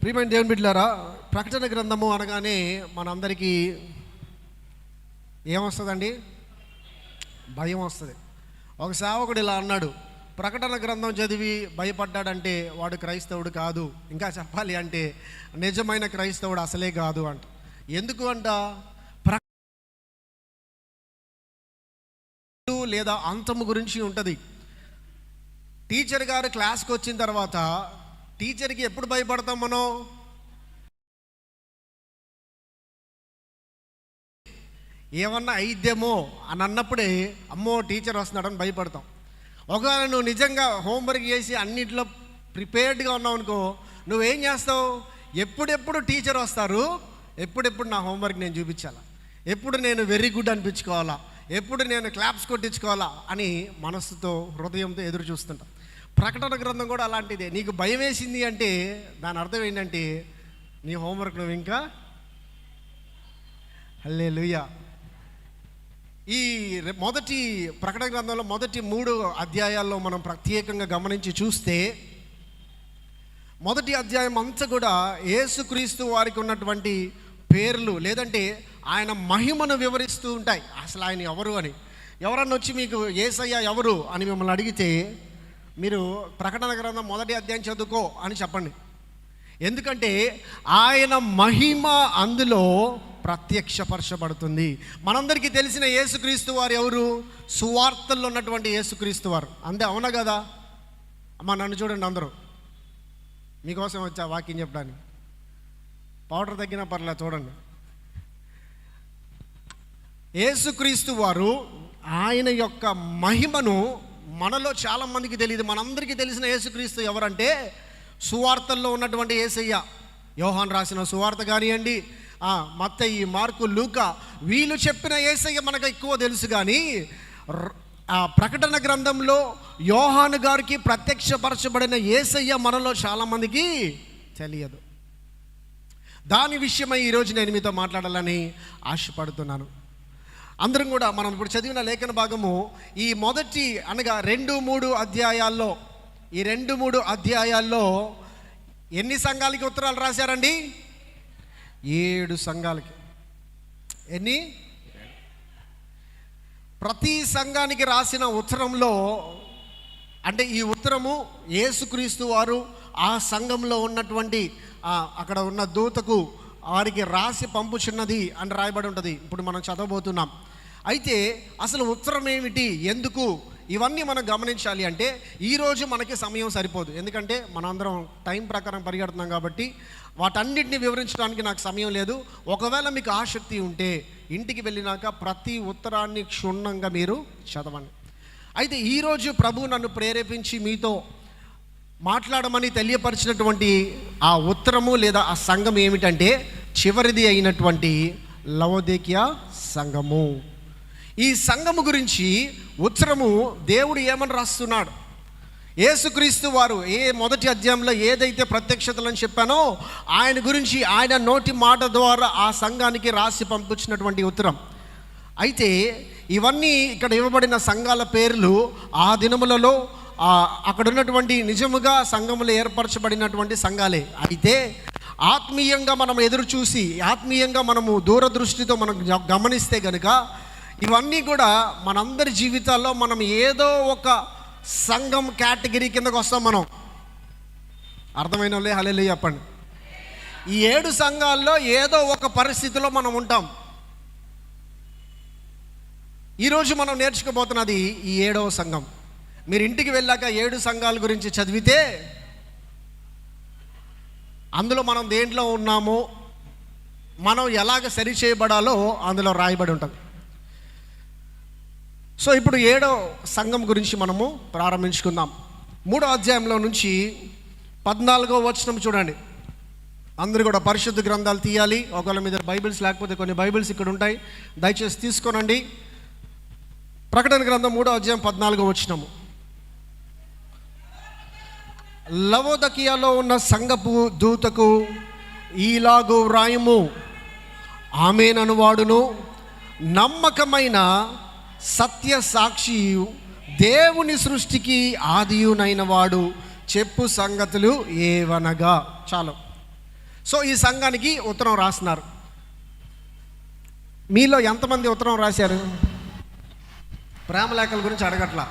ప్రియమైన దేవుని బిడ్డలారా, ప్రకటన గ్రంథము అనగానే మనందరికీ ఏమొస్తుందండి? భయం వస్తుంది. ఒక సేవకుడు ఇలా అన్నాడు, ప్రకటన గ్రంథం చదివి భయపడ్డాడంటే వాడు క్రైస్తవుడు కాదు, ఇంకా చెప్పాలి అంటే నిజమైన క్రైస్తవుడు అసలే కాదు అంట. ఎందుకు అంట? లేదా అంతము గురించి ఉంటుంది. టీచర్ గారు క్లాస్కి వచ్చిన తర్వాత టీచర్కి ఎప్పుడు భయపడతాం మనం? ఏమన్నా అయిద్దేమో అని అన్నప్పుడే అమ్మో టీచర్ వస్తున్నాడని భయపడతాం. ఒకవేళ నువ్వు నిజంగా హోంవర్క్ చేసి అన్నింటిలో ప్రిపేర్డ్గా ఉన్నావు అనుకో, నువ్వేం చేస్తావు? ఎప్పుడెప్పుడు టీచర్ వస్తారు, ఎప్పుడెప్పుడు నా హోంవర్క్ నేను చూపించాలా, ఎప్పుడు నేను వెరీ గుడ్ అనిపించుకోవాలా, ఎప్పుడు నేను క్లాప్స్ కొట్టించుకోవాలా అని మనస్సుతో హృదయంతో ఎదురు చూస్తుంటా. ప్రకటన గ్రంథం కూడా అలాంటిదే. నీకు భయం వేసింది అంటే దాని అర్థం ఏంటంటే నీ హోంవర్క్ నువ్వు ఇంకా హల్లెలూయా. ఈ మొదటి ప్రకటన గ్రంథంలో మొదటి 3 అధ్యాయాల్లో మనం ప్రత్యేకంగా గమనించి చూస్తే, మొదటి అధ్యాయం అంతా కూడా యేసుక్రీస్తు వారికి ఉన్నటువంటి పేర్లు లేదంటే ఆయన మహిమను వివరిస్తూ ఉంటాయి. అసలు ఆయన ఎవరు అని. ఎవరన్నా వచ్చి మీకు యేసయ్య ఎవరు అని మిమ్మల్ని అడిగితే మీరు ప్రకటన గ్రంథం మొదటి అధ్యాయం చదువుకో అని చెప్పండి. ఎందుకంటే ఆయన మహిమ అందులో ప్రత్యక్షపరచబడుతుంది. మనందరికీ తెలిసిన యేసుక్రీస్తు వారు ఎవరు? సువార్తల్లో ఉన్నటువంటి యేసుక్రీస్తు వారు. అంతే, అవునా కదా? అమ్మ నన్ను చూడండి, అందరూ మీకోసం వచ్చా వాక్యం చెప్పడానికి. పౌడర్ తగ్గినా పర్లేదు, చూడండి. యేసుక్రీస్తు వారు ఆయన యొక్క మహిమను మనలో చాలామందికి తెలియదు. మనందరికీ తెలిసిన యేసుక్రీస్తు ఎవరంటే సువార్తల్లో ఉన్నటువంటి యేసయ్య. యోహాను రాసిన సువార్త కానివ్వండి, మత్తయి, మార్కు, లూకా, వీళ్ళు చెప్పిన యేసయ్య మనకు ఎక్కువ తెలుసు. కానీ ఆ ప్రకటన గ్రంథంలో యోహాను గారికి ప్రత్యక్షపరచబడిన యేసయ్య మనలో చాలామందికి తెలియదు. దాని విషయమై ఈరోజు నేను మీతో మాట్లాడాలని ఆశపడుతున్నాను. అందరం కూడా మనం ఇప్పుడు చదివిన లేఖన భాగము ఈ మొదటి అనగా 2-3 అధ్యాయాల్లో, ఈ 2-3 అధ్యాయాల్లో ఎన్ని సంఘాలకి ఉత్తరాలు రాశారండి? 7 సంఘాలకి. ఎన్ని? ప్రతి సంఘానికి రాసిన ఉత్తరంలో అంటే ఈ ఉత్తరము యేసుక్రీస్తు వారు ఆ సంఘంలో ఉన్నటువంటి అక్కడ ఉన్న దూతకు వారికి రాసి పంపుచున్నది అని రాయబడి ఉంటుంది. ఇప్పుడు మనం చదవబోతున్నాం. అయితే అసలు ఉత్తరం ఏమిటి, ఎందుకు, ఇవన్నీ మనం గమనించాలి అంటే ఈరోజు మనకి సమయం సరిపోదు. ఎందుకంటే మనందరం టైం ప్రకారం పరిగెడుతున్నాం కాబట్టి వాటన్నిటిని వివరించడానికి నాకు సమయం లేదు. ఒకవేళ మీకు ఆసక్తి ఉంటే ఇంటికి వెళ్ళినాక ప్రతి ఉత్తరాన్ని క్షుణ్ణంగా మీరు చదవండి. అయితే ఈరోజు ప్రభు నన్ను ప్రేరేపించి మీతో మాట్లాడమని తెలియపరిచినటువంటి ఆ ఉత్తరము లేదా ఆ సంఘం ఏమిటంటే చివరిది అయినటువంటి లవోదికీయ సంఘము. ఈ సంఘము గురించి ఉత్తరము దేవుడు ఏమని రాస్తున్నాడు? యేసుక్రీస్తు వారు మొదటి అధ్యాయంలో ఏదైతే ప్రత్యక్షతలని చెప్పానో ఆయన గురించి ఆయన నోటి మాట ద్వారా ఆ సంఘానికి రాసి పంపించినటువంటి ఉత్తరం. అయితే ఇవన్నీ ఇక్కడ ఇవ్వబడిన సంఘాల పేర్లు ఆ దినములలో అక్కడ ఉన్నటువంటి నిజముగా సంఘములు ఏర్పరచబడినటువంటి సంఘాలే. అయితే ఆత్మీయంగా మనం ఎదురు చూసి ఆత్మీయంగా మనము దూరదృష్టితో మనం గమనిస్తే కనుక ఇవన్నీ కూడా మనందరి జీవితాల్లో మనం ఏదో ఒక సంఘం కేటగిరీ కిందకు వస్తాం. మనం అర్థమైన వాళ్ళే హల్లెలూయా చెప్పండి. ఈ 7 సంఘాల్లో ఏదో ఒక పరిస్థితిలో మనం ఉంటాం. ఈరోజు మనం నేర్చుకోబోతున్నది ఈ 7వ సంఘం. మీరు ఇంటికి వెళ్ళాక 7 సంఘాల గురించి చదివితే అందులో మనం దేంట్లో ఉన్నామో, మనం ఎలాగ సరి చేయబడాలో అందులో రాయబడి ఉంటుంది. సో ఇప్పుడు 7వ సంఘం గురించి మనము ప్రారంభించుకుందాం. 3వ అధ్యాయంలో నుంచి 14వ వచనం చూడండి. అందరూ కూడా పరిశుద్ధ గ్రంథాలు తీయాలి. ఒకవేళ మీ దగ్గర బైబిల్స్ లేకపోతే కొన్ని బైబిల్స్ ఇక్కడ ఉంటాయి, దయచేసి తీసుకోనండి. ప్రకటన గ్రంథం 3వ అధ్యాయం 14వ వచనము. లవోదికీయలో ఉన్న సంఘపు దూతకు ఈలాగు వ్రాయము, ఆమేనను వాడును నమ్మకమైన సత్య సాక్షియు దేవుని సృష్టికి ఆదియునైన వాడు చెప్పు సంగతులు ఏవనగా. చాలు. సో ఈ సంఘానికి ఉత్తరం రాస్తున్నారు. మీలో ఎంతమంది ఉత్తరం రాశారు? ప్రేమలేఖల గురించి అడగట్లా.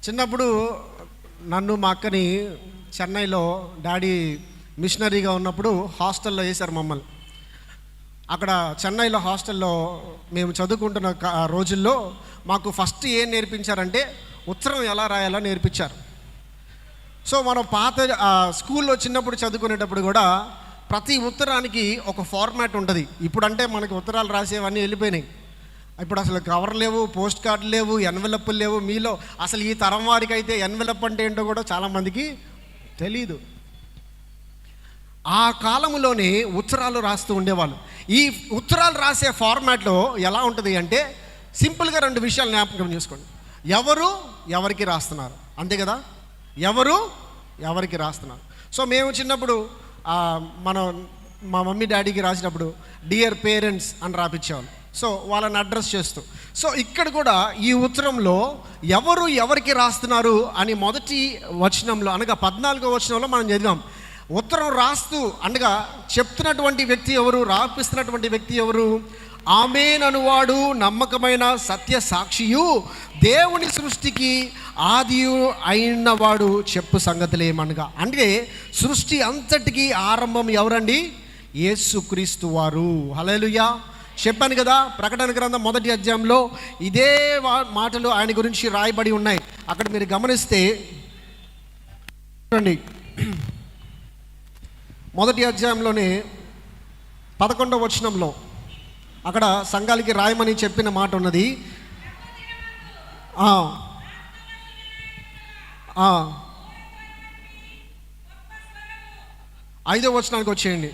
చిన్నప్పుడు నన్ను మా అక్కని చెన్నైలో డాడీ మిషనరీగా ఉన్నప్పుడు హాస్టల్లో వేశారు మమ్మల్ని. అక్కడ చెన్నైలో హాస్టల్లో మేము చదువుకుంటున్న రోజుల్లో మాకు ఫస్ట్ ఏం నేర్పించారంటే ఉత్తరం ఎలా రాయాలో నేర్పించారు. సో మనం పాత స్కూల్లో చిన్నప్పుడు చదువుకునేటప్పుడు కూడా ప్రతి ఉత్తరానికి ఒక ఫార్మాట్ ఉంటుంది. ఇప్పుడంటే మనకి ఉత్తరాలు రాసేవన్నీ వెళ్ళిపోయినాయి. ఇప్పుడు అసలు కవర్ లేవు, పోస్ట్ కార్డులు లేవు, ఎన్వెలప్లు లేవు. మీలో అసలు ఈ తరం వారికి అయితే ఎన్వెలప్ అంటే ఏంటో కూడా చాలామందికి తెలీదు. ఆ కాలంలోనే ఉత్తరాలు రాస్తూ ఉండేవాళ్ళు. ఈ ఉత్తరాలు రాసే ఫార్మాట్లో ఎలా ఉంటుంది అంటే సింపుల్గా 2 విషయాలు జ్ఞాపకం చేసుకోండి. ఎవరు ఎవరికి రాస్తున్నారు, అంతే కదా. ఎవరు ఎవరికి రాస్తున్నారు. సో మేము చిన్నప్పుడు మా మమ్మీ డాడీకి రాసినప్పుడు డియర్ పేరెంట్స్ అని రాపించేవాళ్ళు. సో వాళ్ళని అడ్రస్ చేస్తూ. సో ఇక్కడ కూడా ఈ ఉత్తరంలో ఎవరు ఎవరికి రాస్తున్నారు అని మొదటి వచనంలో అనగా 14వ వచనంలో మనం చదివాం. ఉత్తరం రాస్తూ అనగా చెప్తున్నటువంటి వ్యక్తి ఎవరు, రాపిస్తున్నటువంటి వ్యక్తి ఎవరు? ఆమేన్ అనువాడు నమ్మకమైన సత్య సాక్షియు దేవుని సృష్టికి ఆదియు అయినవాడు చెప్పు సంగతులేమనగా. అంటే సృష్టి అంతటికి ఆరంభం ఎవరండి? యేసుక్రీస్తు వారు. హల్లెలూయా. చెప్పాను కదా, ప్రకటన గ్రంథం 1వ అధ్యాయంలో ఇదే మాటలు ఆయన గురించి రాయబడి ఉన్నాయి. అక్కడ మీరు గమనిస్తే చూడండి, 1వ అధ్యాయంలోనే 11వ వచనంలో అక్కడ సంఘాలకి రాయమని చెప్పిన మాట ఉన్నది. 5వ వచనానికి వచ్చేయండి.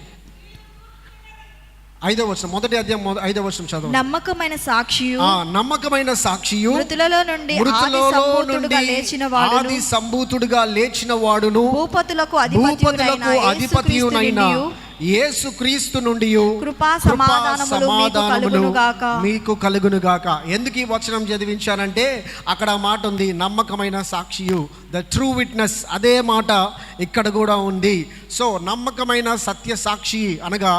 5వ వచనం, 1వ అధ్యాయం 5వ వచనం చదువు. నమ్మకమైన సాక్షియు, నమ్మకమైన సాక్షియు, మృతులలో నుండి ఆది సంభూతుడుగా లేచిన వాడును, భూపతులకు అధిపతియునైన యేసుక్రీస్తు నుండి కృపా సమాధానములు మీకు కలుగునుగాక. ఎందుకు ఈ వచనం చదివించానంటే అక్కడ మాట ఉంది, నమ్మకమైన సాక్షియు, ద ట్రూ విట్నెస్. అదే మాట ఇక్కడ కూడా ఉంది. సో నమ్మకమైన సత్య సాక్షి అనగా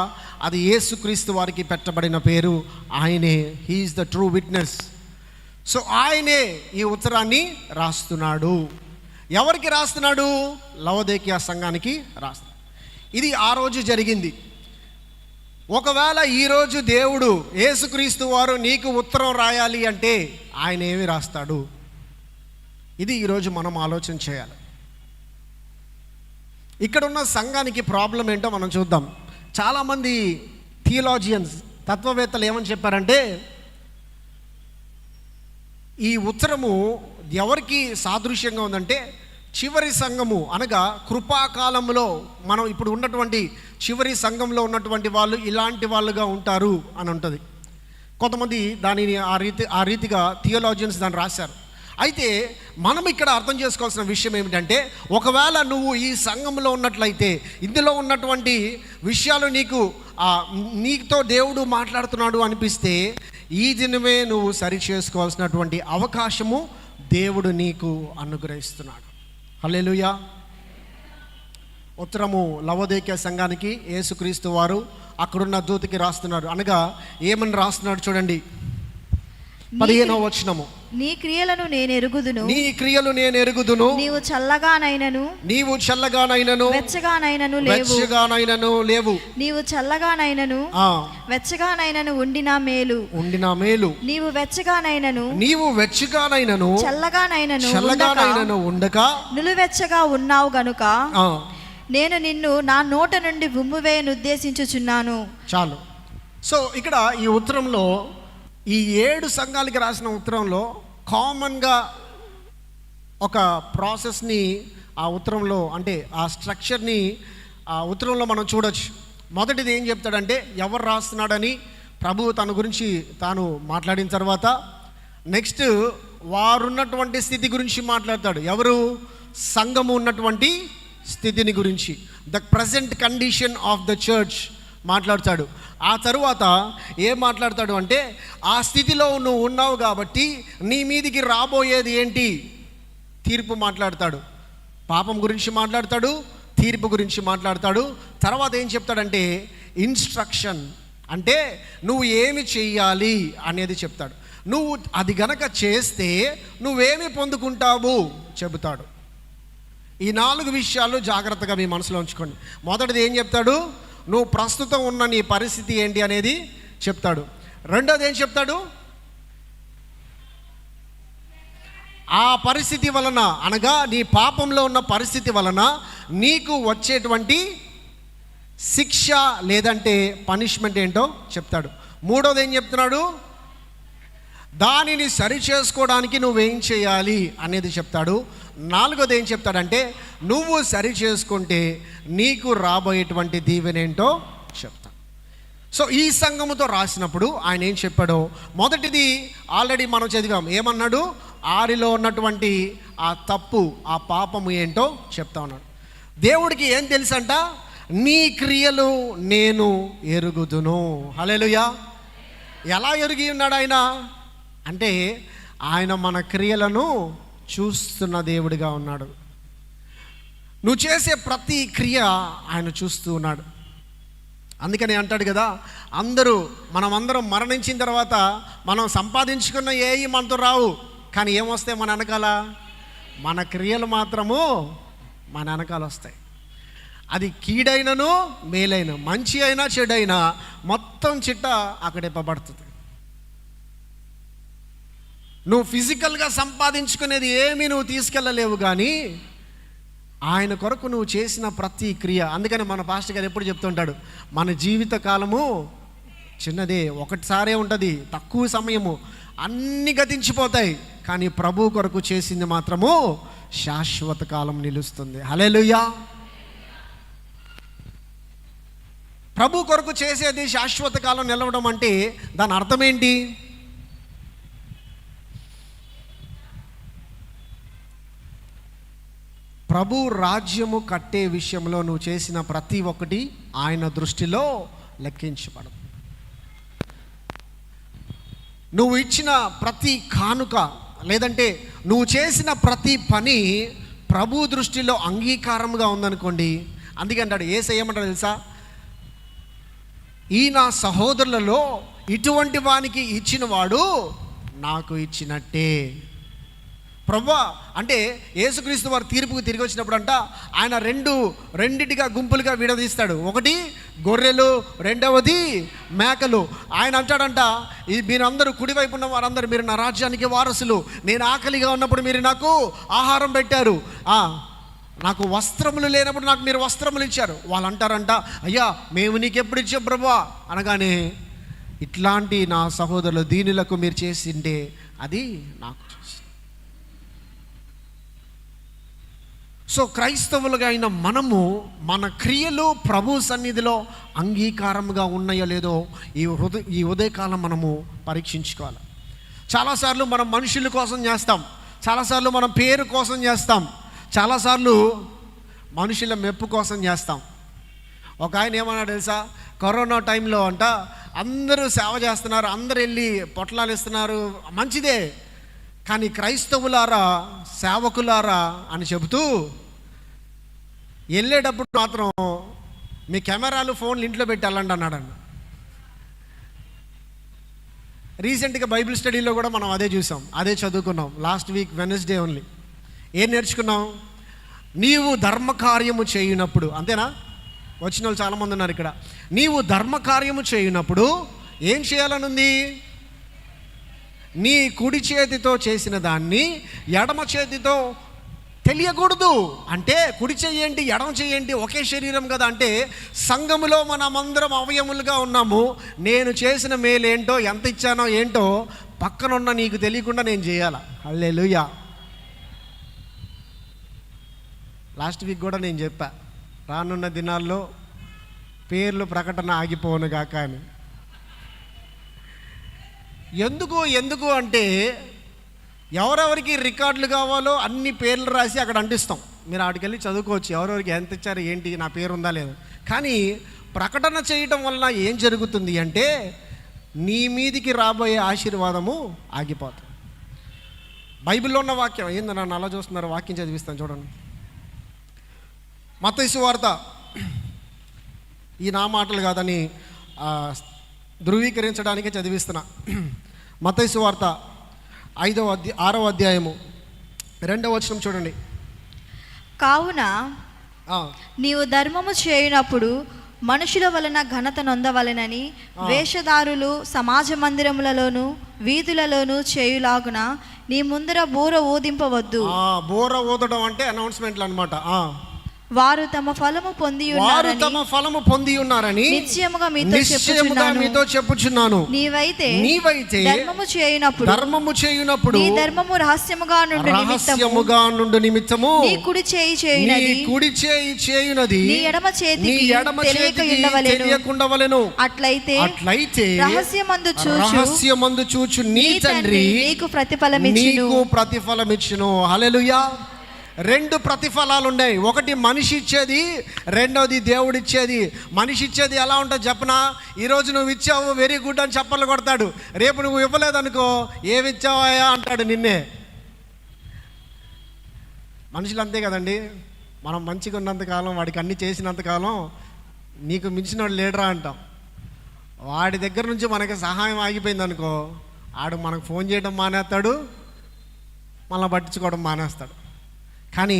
అది యేసుక్రీస్తు వారికి పెట్టబడిన పేరు. ఆయనే, he is the true witness. So ఆయనే ఈ ఉత్తరాన్ని రాస్తున్నాడు. ఎవరికి రాస్తున్నాడు? లవోదికీయ సంఘానికి రాస్తున్నాడు. ఇది ఆ రోజు జరిగింది. ఒకవేళ ఈరోజు దేవుడు యేసుక్రీస్తు వారు నీకు ఉత్తరం రాయాలి అంటే ఆయన ఏమి రాస్తాడు? ఇది ఈరోజు మనం ఆలోచన చేయాలి. ఇక్కడ ఉన్న సంఘానికి ప్రాబ్లం ఏంటో మనం చూద్దాం. చాలామంది థియాలజియన్స్, తత్వవేత్తలు ఏమని చెప్పారంటే ఈ ఉత్తరము ఎవరికి సాదృశ్యంగా ఉందంటే చివరి సంఘము అనగా కృపాకాలంలో మనం ఇప్పుడు ఉన్నటువంటి చివరి సంఘంలో ఉన్నటువంటి వాళ్ళు ఇలాంటి వాళ్ళుగా ఉంటారు అని ఉంటుంది. కొంతమంది దానిని ఆ రీతిగా థియాలజియన్స్ దాన్ని రాశారు. అయితే మనం ఇక్కడ అర్థం చేసుకోవాల్సిన విషయం ఏమిటంటే ఒకవేళ నువ్వు ఈ సంఘంలో ఉన్నట్లయితే ఇందులో ఉన్నటువంటి విషయాలు నీతో దేవుడు మాట్లాడుతున్నాడు అనిపిస్తే ఈ దినమే నువ్వు సరి చేసుకోవాల్సినటువంటి అవకాశము దేవుడు నీకు అనుగ్రహిస్తున్నాడు. హల్లెలూయా. ఉత్తరము లవోదికీయ సంఘానికి యేసుక్రీస్తు వారు అక్కడున్న దూతకి రాస్తున్నారు. అనగా ఏమని రాస్తున్నాడు చూడండి, 15వ వచనము. నీ క్రియలను నేను ఎరుగుదును, నీ క్రియలు నేను ఎరుగుదును, నీవు చల్లగానైనను వెచ్చగానైనను లేవు, నీవు చల్లగానైనను వెచ్చగానైనను ఉండినా మేలు, నీవు వెచ్చగానైనను చల్లగానైనను ఉండక నిలువెచ్చగా ఉన్నావు గనుక నేను నిన్ను నా నోట నుండి ఉమ్మివేయను ఉద్దేశించుచున్నాను. చాలు. సో ఇక్కడ ఈ ఉత్తరంలో ఈ 7 సంఘాలకి రాసిన ఉత్తరంలో కామన్గా ఒక ప్రాసెస్ని ఆ ఉత్తరంలో అంటే ఆ స్ట్రక్చర్ని ఆ ఉత్తరంలో మనం చూడొచ్చు. మొదటిది ఏం చెప్తాడంటే ఎవరు రాస్తున్నాడని ప్రభువు తన గురించి తాను మాట్లాడిన తర్వాత నెక్స్ట్ వారున్నటువంటి స్థితి గురించి మాట్లాడతాడు. ఎవరు? సంఘము ఉన్నటువంటి స్థితిని గురించి, the present condition of the church మాట్లాడతాడు. ఆ తరువాత ఏం మాట్లాడతాడు అంటే ఆ స్థితిలో నువ్వు ఉన్నావు కాబట్టి నీ మీదికి రాబోయేది ఏంటి? తీర్పు మాట్లాడతాడు. పాపం గురించి మాట్లాడతాడు, తీర్పు గురించి మాట్లాడతాడు. తర్వాత ఏం చెప్తాడంటే ఇన్స్ట్రక్షన్, అంటే నువ్వు ఏమి చెయ్యాలి అనేది చెప్తాడు. నువ్వు అది గనక చేస్తే నువ్వేమి పొందుకుంటావు చెబుతాడు. ఈ 4 విషయాలు జాగ్రత్తగా మీ మనసులో ఉంచుకోండి. మొదటిది ఏం చెప్తాడు? నువ్వు ప్రస్తుతం ఉన్న నీ పరిస్థితి ఏంటి అనేది చెప్తాడు. రెండోది ఏం చెప్తాడు? ఆ పరిస్థితి వలన, అనగా నీ పాపంలో ఉన్న పరిస్థితి వలన నీకు వచ్చేటువంటి శిక్ష లేదంటే పనిష్మెంట్ ఏంటో చెప్తాడు. మూడోది ఏం చెప్తున్నాడు? దానిని సరి చేసుకోవడానికి నువ్వేం చేయాలి అనేది చెప్తాడు. నాలుగోది ఏం చెప్తాడంటే నువ్వు సరి చేసుకుంటే నీకు రాబోయేటువంటి దీవెనేంటో చెప్తాడు. సో ఈ సంఘముతో రాసినప్పుడు ఆయన ఏం చెప్పాడో, మొదటిది ఆల్రెడీ మనం చదివాం. ఏమన్నాడు? ఆరిలో ఉన్నటువంటి ఆ తప్పు, ఆ పాపము ఏంటో చెప్తా ఉన్నాడు. దేవుడికి ఏం తెలుసంట? నీ క్రియలు నేను ఎరుగుదును. హల్లెలూయా. ఎలా ఎరిగి ఉన్నాడు ఆయన అంటే, ఆయన మన క్రియలను చూస్తున్న దేవుడిగా ఉన్నాడు. నువ్వు చేసే ప్రతి క్రియ ఆయన చూస్తూ ఉన్నాడు. అందుకని అంటాడు కదా, మనమందరం మరణించిన తర్వాత మనం సంపాదించుకున్న ఏవి మనతో రావు, కానీ ఏమొస్తాయి మన వెనకాల? మన క్రియలు మాత్రము మన వెనకాల వస్తాయి. అది కీడైనను మేలైన, మంచి అయినా చెడైనా మొత్తం చిట్ట అక్కడిప్పబడుతుంది. నువ్వు ఫిజికల్గా సంపాదించుకునేది ఏమీ నువ్వు తీసుకెళ్ళలేవు, కానీ ఆయన కొరకు నువ్వు చేసిన ప్రతి క్రియ. అందుకని మన పాస్టర్ గారు ఎప్పుడు చెప్తుంటాడు, మన జీవిత కాలము చిన్నదే, ఒకటిసారే ఉంటుంది, తక్కువ సమయము, అన్నీ గతించిపోతాయి, కానీ ప్రభు కొరకు చేసింది మాత్రము శాశ్వత కాలం నిలుస్తుంది. హల్లెలూయా. ప్రభు కొరకు చేసేది శాశ్వత కాలం నిలవడం అంటే దాని అర్థం ఏంటి? ప్రభు రాజ్యము కట్టే విషయంలో నువ్వు చేసిన ప్రతి ఒక్కటి ఆయన దృష్టిలో లెక్కించబడదు. నువ్వు ఇచ్చిన ప్రతి కానుక, లేదంటే నువ్వు చేసిన ప్రతి పని ప్రభు దృష్టిలో అంగీకారంగా ఉందనుకోండి. అందుకే అంటాడు, యేసయ్య ఏమంటాడు తెలుసా? ఈ నా సహోదరులలో ఇటువంటి వానికి ఇచ్చిన వాడు నాకు ఇచ్చినట్టే. ప్రభువా అంటే యేసుక్రీస్తు వారు తీర్పుకు తిరిగి వచ్చినప్పుడు అంట ఆయన రెండిటిగా గుంపులుగా విడదీస్తాడు. ఒకటి గొర్రెలు, రెండవది మేకలు. ఆయన అంటాడంట, మీరందరూ కుడివైపు ఉన్న వారందరూ మీరు నా రాజ్యానికి వారసులు. నేను ఆకలిగా ఉన్నప్పుడు మీరు నాకు ఆహారం పెట్టారు, నాకు వస్త్రములు లేనప్పుడు నాకు మీరు వస్త్రములు ఇచ్చారు. వాళ్ళు అంటారంట, అయ్యా మేము నీకు ఎప్పుడు ఇచ్చాం ప్రభువా అనగానే, ఇట్లాంటి నా సహోదరులు దీనులకు మీరు చేసిండే అది నాకు చేసి. సో క్రైస్తవులుగా అయిన మనము మన క్రియలు ప్రభు సన్నిధిలో అంగీకారంగా ఉన్నాయో లేదో ఈ ఉదయకాలం మనము పరీక్షించుకోవాలి. చాలాసార్లు మనం మనుషుల కోసం చేస్తాం, చాలాసార్లు మనం పేరు కోసం చేస్తాం, చాలాసార్లు మనుషుల మెప్పు కోసం చేస్తాం. ఒక ఆయన ఏమన్నాడు తెలుసా? కరోనా టైంలో అంట అందరూ సేవ చేస్తున్నారు, అందరూ వెళ్ళి పొట్లాలు ఇస్తున్నారు, మంచిదే, కానీ క్రైస్తవులారా, సేవకులారా అని చెబుతూ వెళ్ళేటప్పుడు మాత్రం మీ కెమెరాలు, ఫోన్లు ఇంట్లో పెట్టి వెళ్ళండి అన్నాడండి. రీసెంట్గా బైబిల్ స్టడీలో కూడా మనం అదే చూసాం, అదే చదువుకున్నాం. లాస్ట్ వీక్ వెనస్డే ఓన్లీ ఏం నేర్చుకున్నాం? నీవు ధర్మకార్యము చేయునప్పుడు, అంతేనా? వచ్చిన వాళ్ళు చాలామంది ఉన్నారు ఇక్కడ. నీవు ధర్మకార్యము చేయునప్పుడు ఏం చేయాలనుంది? నీ కుడి చేతితో చేసిన దాన్ని ఎడమ చేతితో తెలియకూడదు. అంటే కుడి చెయ్యండి, ఎడమ చెయ్యండి, ఒకే శరీరం కదా. అంటే సంఘములో మనమందరం అవయములుగా ఉన్నాము. నేను చేసిన మేలేంటో, ఎంత ఇచ్చానో ఏంటో పక్కనున్న నీకు తెలియకుండా నేను చేయాలా? హల్లెలూయా. లాస్ట్ వీక్ కూడా నేను చెప్పా, రానున్న దినాల్లో పేర్లు ప్రకటన ఆగిపోనుగాక అని. ఎందుకు అంటే ఎవరెవరికి రికార్డులు కావాలో అన్ని పేర్లు రాసి అక్కడ అంటిస్తాం. మీరు ఆడికెళ్ళి చదువుకోవచ్చు, ఎవరెవరికి ఎంత ఇచ్చారు ఏంటి, నా పేరు ఉందా లేదు. కానీ ప్రకటన చేయటం వలన ఏం జరుగుతుంది అంటే నీ మీదికి రాబోయే ఆశీర్వాదము ఆగిపోతుంది. బైబిల్లో ఉన్న వాక్యం ఏంది నన్ను అలా చూస్తున్నారు? వాక్యం చదివిస్తాను చూడండి. మత్తయి సువార్త, ఈ నా మాటలు కాదని ధృవీకరించడానికి చదివిస్తున్నా. మత్తయి సువార్త 6వ అధ్యాయము 2వ వచనం చూడండి. కావున నీవు ధర్మము చేయునప్పుడు మనుషుల వలన ఘనత నొందవలెనని వేషధారులు సమాజ మందిరములలోను వీధులలోను చేయులాగున నీ ముందర బూర ఊదింపవద్దు. బూర ఊదడం అంటే అనౌన్స్మెంట్లు అన్నమాట. వారు తమ ఫలము పొంది ఉన్నారని నిశ్చయముగా మీతో చెప్పుచున్నాను. నీవైతే ధర్మము చేయునప్పుడు నీ ధర్మము రహస్యముగా నుండు నిమిత్తము నీ కుడి చేయి చేయునది నీ ఎడమ చేతికి తెలియకుండవలెను. అట్లయితే రహస్యమందు చూచు నీ తండ్రి నీకు ప్రతిఫలమిచ్చును. హల్లెలూయా. 2 ప్రతిఫలాలు ఉన్నాయి. ఒకటి మనిషి ఇచ్చేది, రెండోది దేవుడు ఇచ్చేది. మనిషి ఇచ్చేది ఎలా ఉంటుంది చెప్పనా? ఈరోజు నువ్వు ఇచ్చావు, వెరీ గుడ్ అని చప్పట్లు కొడతాడు. రేపు నువ్వు ఇవ్వలేదనుకో, ఏమి ఇచ్చావా అంటాడు నిన్నే. మనుషులు అంతే కదండి. మనం మంచిగా ఉన్నంతకాలం, వాడికి అన్నీ చేసినంతకాలం నీకు మించిన వాడు లేడరా అంటాం. వాడి దగ్గర నుంచి మనకి సహాయం ఆగిపోయింది అనుకో, ఆడు మనకు ఫోన్ చేయడం మానేస్తాడు, మళ్ళీ పట్టించుకోవడం మానేస్తాడు. కానీ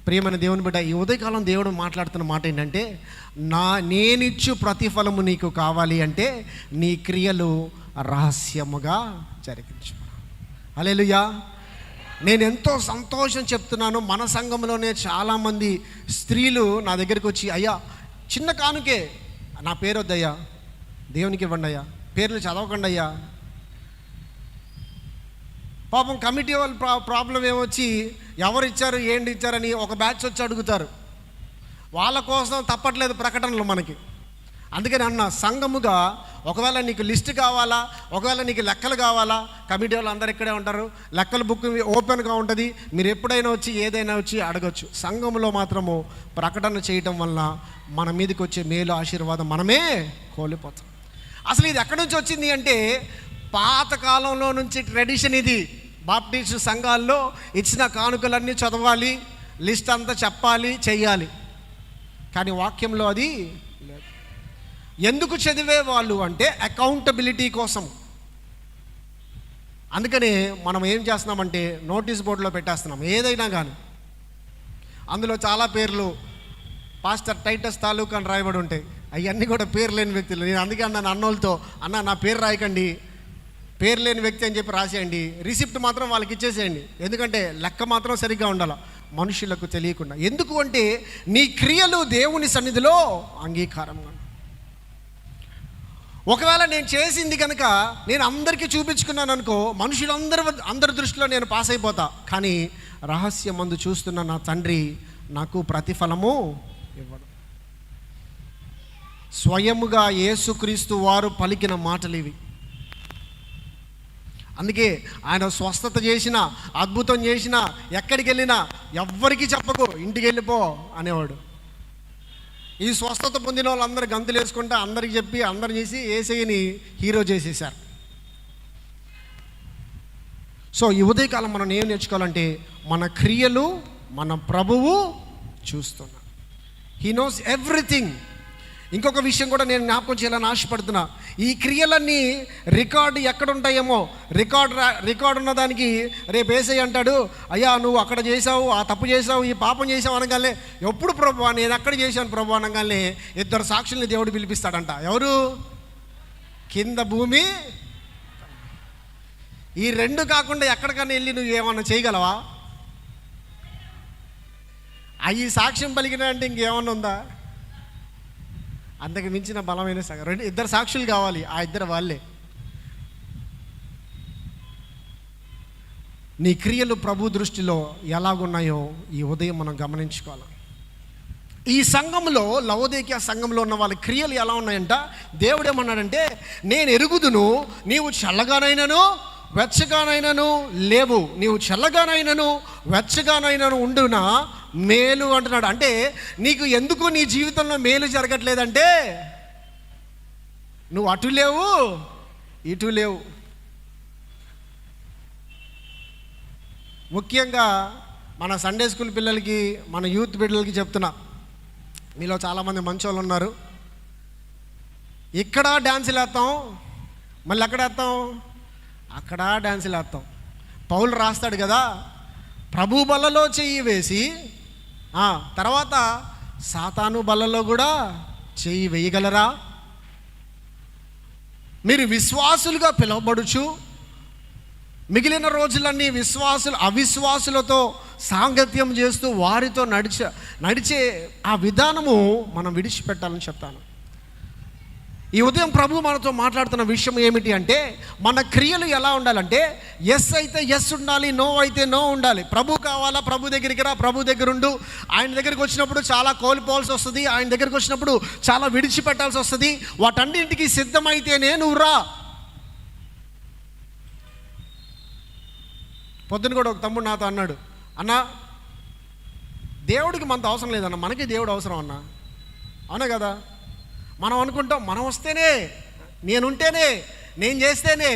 ప్రియమైన దేవుని బిడ్డ, ఈ ఉదయకాలం దేవుడు మాట్లాడుతున్న మాట ఏంటంటే, నేనిచ్చు ప్రతిఫలము నీకు కావాలి అంటే నీ క్రియలు రహస్యముగా జరిగించు. హల్లెలూయా. నేను ఎంతో సంతోషం చెప్తున్నాను. మన సంఘంలోనే చాలామంది స్త్రీలు నా దగ్గరికి వచ్చి, అయ్యా చిన్న కానుకే, నా పేరు వద్దయ్యా, దేవునికి ఇవ్వండి అయ్యా, పేర్లు చదవకండి అయ్యా. పాపం కమిటీ వాళ్ళ ప్రాబ్లం ఏమొచ్చి ఎవరు ఇచ్చారు ఏంటి ఇచ్చారని ఒక బ్యాచ్ వచ్చి అడుగుతారు. వాళ్ళ కోసం తప్పట్లేదు ప్రకటనలు మనకి. అందుకని అన్న, సంఘముగా ఒకవేళ నీకు లిస్ట్ కావాలా, ఒకవేళ నీకు లెక్కలు కావాలా, కమిటీ వాళ్ళు అందరు ఇక్కడే ఉంటారు, లెక్కల బుక్ ఓపెన్గా ఉంటుంది, మీరు ఎప్పుడైనా వచ్చి ఏదైనా వచ్చి అడగచ్చు. సంఘంలో మాత్రము ప్రకటన చేయటం వల్ల మన మీదకి వచ్చే మేలు ఆశీర్వాదం మనమే కోల్పోతాం. అసలు ఇది ఎక్కడి నుంచి వచ్చింది అంటే, పాతకాలంలో నుంచి ట్రెడిషన్ ఇది. బాప్టిస్టు సంఘాల్లో ఇచ్చిన కానుకలన్నీ చదవాలి, లిస్ట్ అంతా చెప్పాలి, చెయ్యాలి. కానీ వాక్యంలో అది లేదు. ఎందుకు చదివే వాళ్ళు అంటే అకౌంటబిలిటీ కోసం. అందుకనే మనం ఏం చేస్తున్నామంటే నోటీస్ బోర్డులో పెట్టేస్తున్నాం ఏదైనా కానీ. అందులో చాలా పేర్లు పాస్టర్ టైటస్ తాలూకా అని రాయబడి ఉంటాయి. అవన్నీ కూడా పేరు లేని వ్యక్తులు. నేను అందుకే అన్నాను అన్నోళ్ళతో, అన్న నా పేరు రాయకండి, పేరు లేని వ్యక్తి అని చెప్పి రాసేయండి, రిసిప్ట్ మాత్రం వాళ్ళకి ఇచ్చేసేయండి. ఎందుకంటే లెక్క మాత్రం సరిగ్గా ఉండాలి, మనుషులకు తెలియకుండా. ఎందుకు అంటే నీ క్రియలు దేవుని సన్నిధిలో అంగీకారంగా. ఒకవేళ నేను చేసింది కనుక నేను అందరికీ చూపించుకున్నాను అనుకో, అందరి దృష్టిలో నేను పాస్ అయిపోతా. కానీ రహస్యమందు చూస్తున్న నా తండ్రి నాకు ప్రతిఫలము ఇవ్వడు. స్వయముగా యేసుక్రీస్తు వారు పలికిన మాటలు ఇవి. అందుకే ఆయన స్వస్థత చేసిన, అద్భుతం చేసిన, ఎక్కడికి వెళ్ళినా ఎవ్వరికీ చెప్పకు, ఇంటికి వెళ్ళిపో అనేవాడు. ఈ స్వస్థత పొందిన వాళ్ళందరూ గంతులు వేసుకుంటా అందరికి చెప్పి అందరు చేసి యేసయ్యని హీరో చేసేసారు. సో ఈ ఉదయకాలం మనం ఏం నేర్చుకోవాలంటే, మన క్రియలు మన ప్రభువు చూస్తున్నాడు. He knows everything. ఇంకొక విషయం కూడా నేను జ్ఞాపకం చేయాలని ఆశపడుతున్నా. ఈ క్రియలన్నీ రికార్డు ఎక్కడుంటాయేమో, రికార్డు ఉన్నదానికి రేపు యేసయ్య అంటాడు, అయ్యా నువ్వు అక్కడ చేసావు, ఆ తప్పు చేసావు, ఈ పాపం చేసావు అనగానే, ఎప్పుడు ప్రభువా నేను అక్కడ చేశాను ప్రభు అనగానే 2 సాక్షుల్ని దేవుడు పిలిపిస్తాడంట. ఎవరు? కింద భూమి. ఈ 2 కాకుండా ఎక్కడికన్నా వెళ్ళి నువ్వు ఏమన్నా చేయగలవా? అవి సాక్ష్యం పలికిన అంటే ఇంకేమన్నా ఉందా? అంతకు మించిన బలమైన 2 సాక్షులు కావాలి. ఆ 2 వాళ్ళే. నీ క్రియలు ప్రభు దృష్టిలో ఎలాగున్నాయో ఈ ఉదయం మనం గమనించుకోవాలి. ఈ సంఘంలో, లవోదికీయ సంఘంలో ఉన్న వాళ్ళ క్రియలు ఎలా ఉన్నాయంట, దేవుడు ఏమన్నాడంటే, నేను ఎరుగుదును నీవు చల్లగానైనను వెచ్చగానైనను లేవు, నీవు చల్లగానైనను వెచ్చగానైనను ఉండునా మేలు అంటున్నాడు. అంటే నీకు ఎందుకు నీ జీవితంలో మేలు జరగట్లేదంటే, నువ్వు అటు లేవు ఇటు లేవు. ముఖ్యంగా మన సండే స్కూల్ పిల్లలకి, మన యూత్ బిడ్డలకి చెప్తున్నా, మీలో చాలామంది మంచోళ్ళు ఉన్నారు. ఇక్కడ డ్యాన్సులు వేస్తాం, మళ్ళీ ఎక్కడ వేస్తాం, అక్కడ డ్యాన్సులు వేస్తాం. పౌలు రాస్తాడు కదా, ప్రభు బలలో చెయ్యి వేసి తర్వాత సాతాను బలలో కూడా చెయ్యి వేయగలరా? మీరు విశ్వాసులుగా పిలువబడుచు మిగిలిన రోజులన్నీ అవిశ్వాసులతో సాంగత్యం చేస్తూ వారితో నడిచే ఆ విధానము మనం విడిచిపెట్టాలని చెప్తాను. ఈ ఉదయం ప్రభు మనతో మాట్లాడుతున్న విషయం ఏమిటి అంటే, మన క్రియలు ఎలా ఉండాలంటే ఎస్ అయితే ఎస్ ఉండాలి, నో అయితే నో ఉండాలి. ప్రభు కావాలా, ప్రభు దగ్గరికి రా, ప్రభు దగ్గర ఉండు. ఆయన దగ్గరికి వచ్చినప్పుడు చాలా కోల్పోవాల్సి వస్తుంది, ఆయన దగ్గరికి వచ్చినప్పుడు చాలా విడిచిపెట్టాల్సి వస్తుంది. వాటన్నింటికి సిద్ధమైతేనే నువ్వు రా. పొద్దున కూడా ఒక తమ్ముడు నాతో అన్నాడు, అన్నా దేవుడికి మనతో అవసరం లేదన్న, మనకి దేవుడు అవసరం అన్నా. అవునా కదా? మనం అనుకుంటాం మనం వస్తేనే, నేనుంటేనే, నేను చేస్తేనే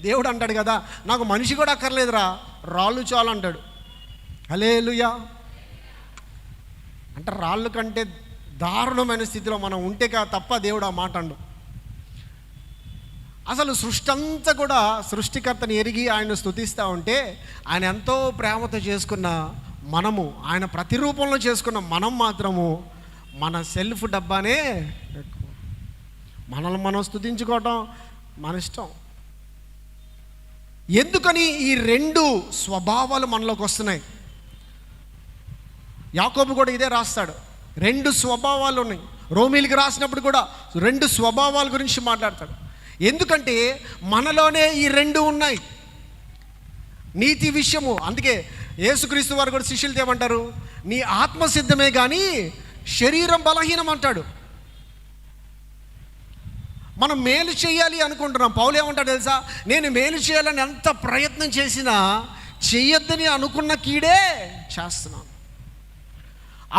దేవుడు అంటాడు కదా. నాకు మనిషి కూడా అక్కర్లేదురా, రాళ్ళు చాలు అంటాడు. హల్లెలూయా. అంటే రాళ్ళు కంటే దారుణమైన స్థితిలో మనం ఉంటే తప్ప దేవుడు ఆ మాట అండు. అసలు సృష్టి అంతా కూడా సృష్టికర్తని ఎరిగి ఆయన స్తుతిస్తూ ఉంటే, ఆయన ఎంతో ప్రేమతో చేసుకున్న మనము, ఆయన ప్రతిరూపంలో చేసుకున్న మనం మాత్రము మన సెల్ఫ్ డబ్బానే ఎక్కువ. మనల్ని మనం స్తుతించుకోవటం మన ఇష్టం. ఎందుకని ఈ రెండు స్వభావాలు మనలోకి వస్తున్నాయి? యాకోబు కూడా ఇదే రాస్తాడు, రెండు స్వభావాలు ఉన్నాయి. రోమీలికి రాసినప్పుడు కూడా రెండు స్వభావాల గురించి మాట్లాడతాడు. ఎందుకంటే మనలోనే ఈ రెండు ఉన్నాయి. నీతి విషయము, అందుకే యేసుక్రీస్తు వారు కూడా శిష్యులతో ఏమంటారు, నీ ఆత్మ సిద్ధమే కానీ శరీరం బలహీనం అంటాడు. మనం మేలు చేయాలి అనుకుంటున్నాం. పౌలు ఏమంటాడు తెలుసా, నేను మేలు చేయాలని ఎంత ప్రయత్నం చేసినా చెయ్యొద్దని అనుకున్న కీడే చేస్తున్నాను.